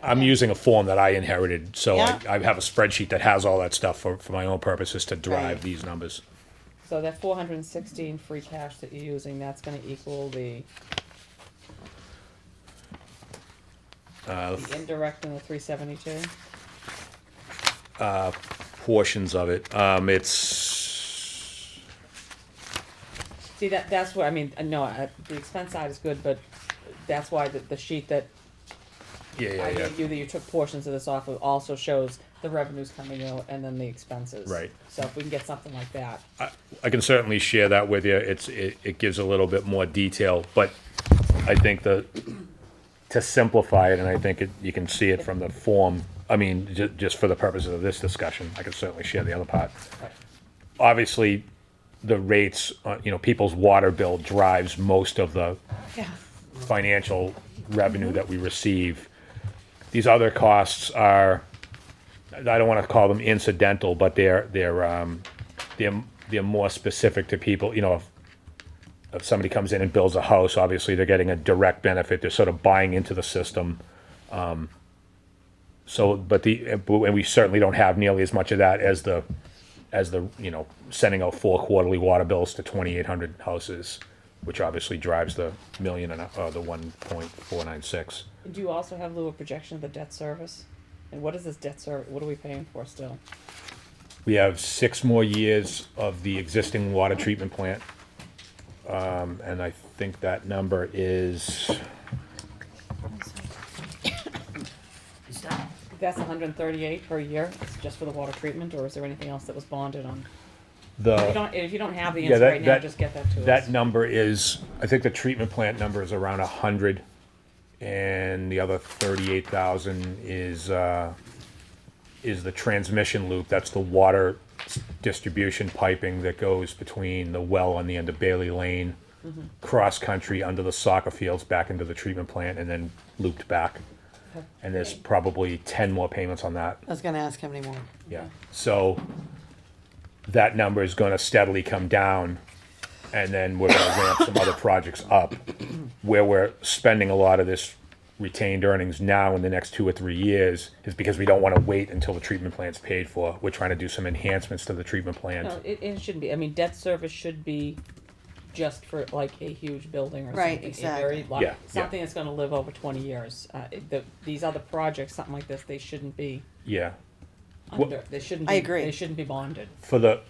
I'm using a form that I inherited, so Yeah. I have a spreadsheet that has all that stuff for my own purposes to drive Right. these numbers. So that 416 free cash that you're using, that's gonna equal the indirect and the 372? Portions of it. It's See, that's what, I mean, no, the expense side is good, but that's why the sheet that I yeah. gave you, that you took portions of this off of, also shows the revenues coming out and then the expenses. Right. So if we can get something like that. I can certainly share that with you. It gives a little bit more detail, but I think to simplify it, and I think you can see it from the form. I mean, just for the purposes of this discussion, I can certainly share the other part. Right. Obviously, the rates, people's water bill drives most of the Yeah. financial revenue that we receive. These other costs are, I don't want to call them incidental, but they're more specific to people. You know, if somebody comes in and builds a house, obviously they're getting a direct benefit. They're sort of buying into the system. And we certainly don't have nearly as much of that as the sending out 4 quarterly water bills to 2,800 houses, which obviously drives the million and the 1.496. Do you also have a little projection of the debt service? And what is this debt service, what are we paying for still? We have 6 more years of the existing water treatment plant. And I think that number is, Is that, That's 138 per year, it's just for the water treatment, or is there anything else that was bonded on? If you don't have the answer right now, just get that to us. that number is, I think the treatment plant number is around 100, and the other 38,000 is the transmission loop. That's the water distribution piping that goes between the well on the end of Bailey Lane, cross country under the soccer fields back into the treatment plant, and then looped back. And there's probably 10 more payments on that. I was gonna ask how many more. Yeah, so that number is gonna steadily come down and then we're gonna ramp some other projects up, where we're spending a lot of this retained earnings now in the next 2 or 3 years is because we don't wanna wait until the treatment plant's paid for. We're trying to do some enhancements to the treatment plant. No, it shouldn't be. I mean, debt service should be just for like a huge building or Right, something. exactly. Something that's gonna live over 20 years. These other projects, something like this, they shouldn't be Yeah. under, they shouldn't I be, agree. they shouldn't be bonded. For the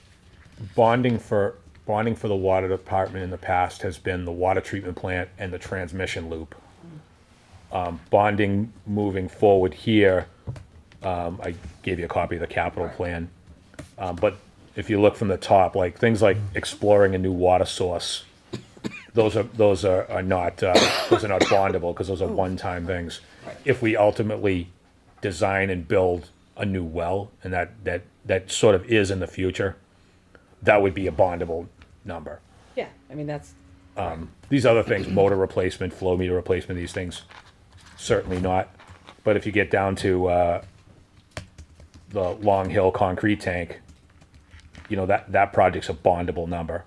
bonding for the water department in the past has been the water treatment plant and the transmission loop. Bonding moving forward here, I gave you a copy of the capital plan. But if you look from the top, like things like exploring a new water source, those are not bondable because those are one-time things. If we ultimately design and build a new well, and that sort of is in the future, that would be a bondable number. Yeah, I mean, that's, These other things, motor replacement, flow meter replacement, these things, certainly not. But if you get down to the Long Hill concrete tank, you know, that project's a bondable number.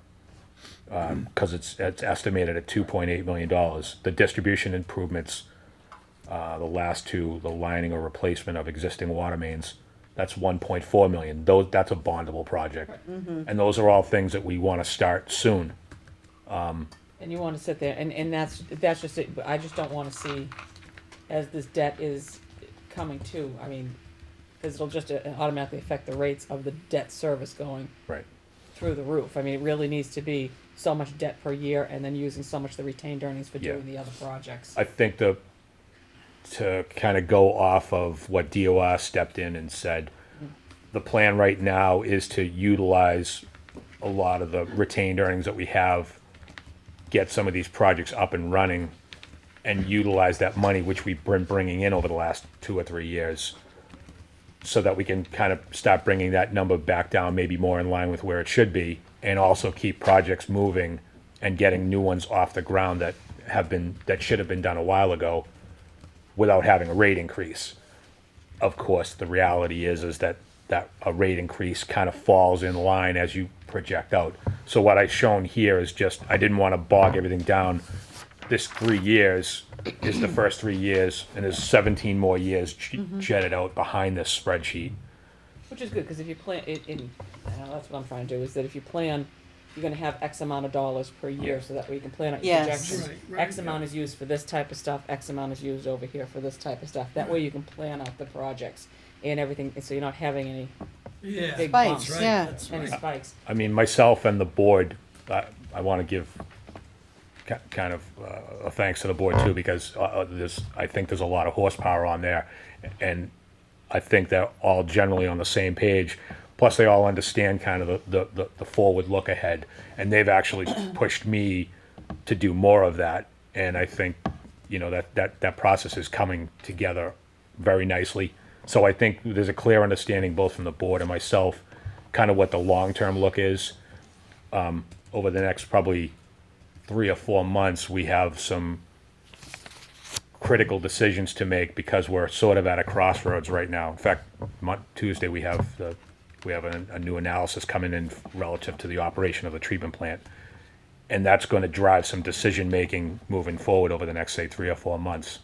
Because it's estimated at $2.8 million. The distribution improvements, the last two, the lining or replacement of existing water mains, that's 1.4 million. That's a bondable project. And those are all things that we want to start soon. and you wanna sit there, and that's just it. But I just don't wanna see, as this debt is coming to, I mean, cause it'll just automatically affect the rates of the debt service going Right. through the roof. I mean, it really needs to be so much debt per year and then using so much of the retained earnings for Yeah. doing the other projects. I think to kind of go off of what DOR stepped in and said, the plan right now is to utilize a lot of the retained earnings that we have, get some of these projects up and running, and utilize that money which we've been bringing in over the last 2 or 3 years, so that we can kind of start bringing that number back down, maybe more in line with where it should be, and also keep projects moving and getting new ones off the ground that should have been done a while ago without having a rate increase. Of course, the reality is that a rate increase kind of falls in line as you project out. So what I've shown here is just, I didn't want to bog everything down. This 3 years is the first 3 years, and there's 17 more years jetted out behind this spreadsheet. Which is good, because if you plan, that's what I'm trying to do, is that if you plan, you're gonna have X amount of dollars per year, so that way you can plan out your Yes. projections. X amount is used for this type of stuff, X amount is used over here for this type of stuff. That way you can plan out the projects and everything, so you're not having any big Spikes, bumps, yeah. any spikes. I mean, myself and the board, I want to give kind of a thanks to the board too, because I think there's a lot of horsepower on there, and I think they're all generally on the same page. Plus, they all understand kind of the forward look ahead, and they've actually pushed me to do more of that. And I think, you know, that process is coming together very nicely. So I think there's a clear understanding both from the board and myself, kind of what the long-term look is. Over the next probably 3 or 4 months, we have some critical decisions to make because we're sort of at a crossroads right now. In fact, Tuesday we have a new analysis coming in relative to the operation of the treatment plant, and that's going to drive some decision making moving forward over the next, say, 3 or 4 months.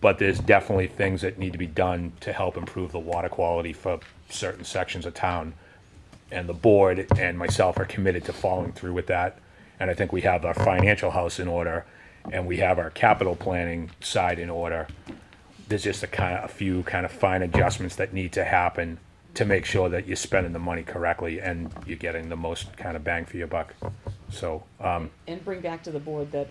But there's definitely things that need to be done to help improve the water quality for certain sections of town, and the board and myself are committed to following through with that. And I think we have our financial house in order, and we have our capital planning side in order. There's just a few kind of fine adjustments that need to happen to make sure that you're spending the money correctly and you're getting the most kind of bang for your buck. So, And bring back to the board that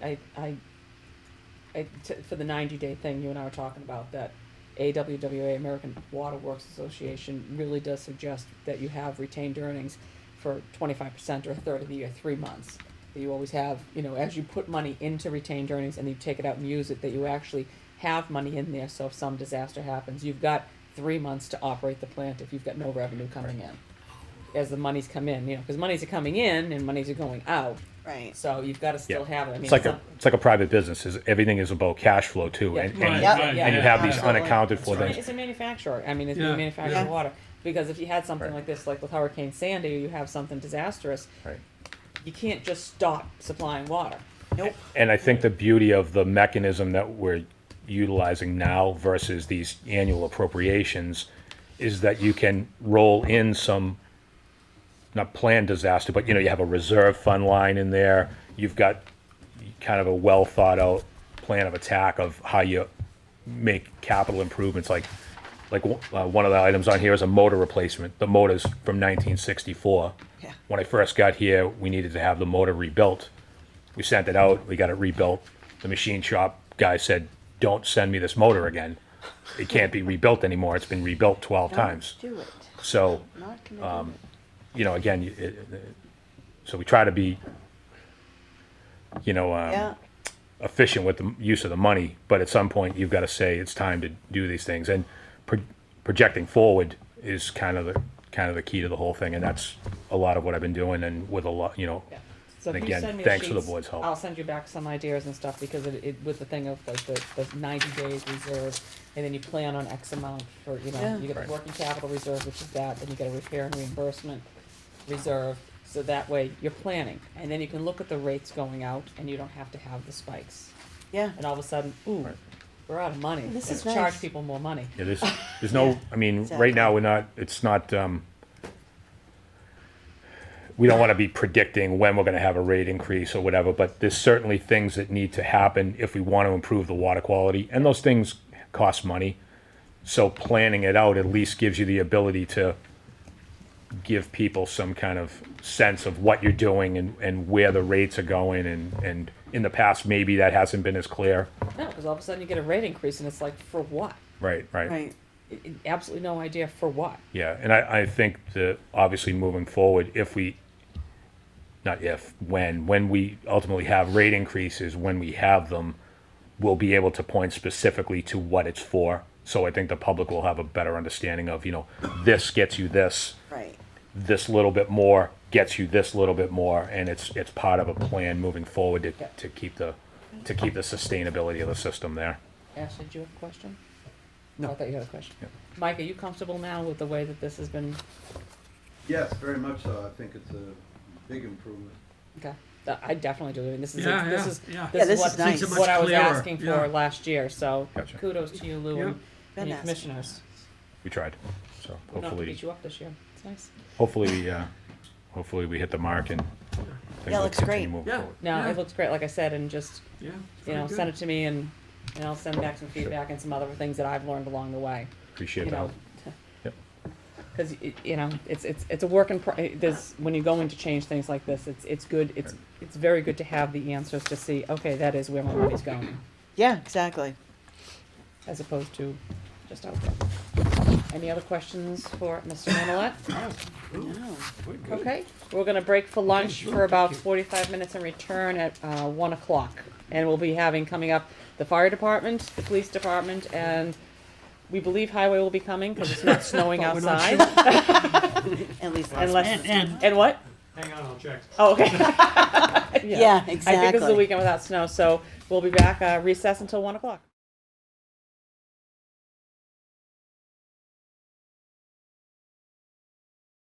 for the 90-day thing you and I were talking about, that AWWA, American Water Works Association, really does suggest that you have retained earnings for 25% or a third of the year, 3 months. That you always have, you know, as you put money into retained earnings and you take it out and use it, that you actually have money in there, so if some disaster happens, you've got 3 months to operate the plant if you've got no revenue coming in. As the monies come in, you know, because monies are coming in and monies are going out. Right. So you've got to still have it. I mean, it's like a private business. Everything is about cash flow too, and you have these unaccounted for things. It's a manufacturer. I mean, it's a manufacturer of water. Because if you had something like this, like with Hurricane Sandy, or you have something disastrous, you can't just stop supplying water. Nope. And I think the beauty of the mechanism that we're utilizing now versus these annual appropriations is that you can roll in some, not planned disaster, but you have a reserve fund line in there. You've got kind of a well thought out plan of attack of how you make capital improvements. Like one of the items on here is a motor replacement. The motor's from 1964. Yeah. When I first got here, we needed to have the motor rebuilt. We sent it out, we got it rebuilt. The machine shop guy said, don't send me this motor again. It can't be rebuilt anymore. It's been rebuilt 12 times. Do it. So, Not gonna do it. again, so we try to be, Yeah. efficient with the use of the money, but at some point you've got to say it's time to do these things. And projecting forward is kind of the key to the whole thing, and that's a lot of what I've been doing, and with a lot, Yeah. So And if you again, send me the thanks for the sheets, board's help. I'll send you back some ideas and stuff, because it with the thing of the 90 days reserve, and then you plan on X amount for, Yeah. you get Right. the working capital reserve, which is that, then you get a repair and reimbursement reserve, so that way you're planning, and then you can look at the rates going out, and you don't have to have the spikes. Yeah. And all of a sudden, ooh, we're out of money. This Let's is charge nice. people more money. yeah, there's no, I mean, right now it's not, we don't want to be predicting when we're going to have a rate increase or whatever, but there's certainly things that need to happen if we want to improve the water quality, and those things cost money. So planning it out at least gives you the ability to give people some kind of sense of what you're doing and where the rates are going, and in the past, maybe that hasn't been as clear. No, because all of a sudden you get a rate increase, and it's like, for what? Right. Right. Absolutely no idea for what. Yeah, and I think that obviously moving forward, when we ultimately have rate increases, when we have them, we'll be able to point specifically to what it's for. So I think the public will have a better understanding of, this gets you this, Right. this little bit more gets you this little bit more, and it's part of a plan moving forward to keep the sustainability of the system there. Ashley, do you have a question? No. Oh, I thought you had a question. Yeah. Mike, are you comfortable now with the way that this has been? Yes, very much so. I think it's a big improvement. Okay. I definitely do. And this is Yeah, this yeah, is yeah. Yeah, this what, is nice. Makes it much what I was clearer, asking for yeah. last year. So Gotcha. kudos to you, Lou, Yeah. and Been your asking. commissioners. We tried, so We're not to hopefully, beat you up this year. It's nice. hopefully we hit the mark and things Yeah, will looks continue great. moving Yeah. forward. No, Yeah. it looks great. Like I said, and just Yeah. send very it to me, and I'll send back some feedback and some other things that I've learned along the way. Appreciate You that. know, Yep. because it's a work in there's when you're going to change things like this, it's good. It's very good to have the answers to see. Okay, that is where my money's going, Yeah, exactly. as opposed to just out there. Any other questions for Mr. Manolette? No. Okay, we're gonna break for lunch for about 45 minutes and return at 1 o'clock. And we'll be having coming up the fire department, the police department, and we believe highway will be coming because it's not snowing But we're not outside. At least Unless, And and what? hang on, I'll check. Oh, okay. Yeah, I think this is the exactly. weekend without snow, so we'll be back, recess until 1 o'clock.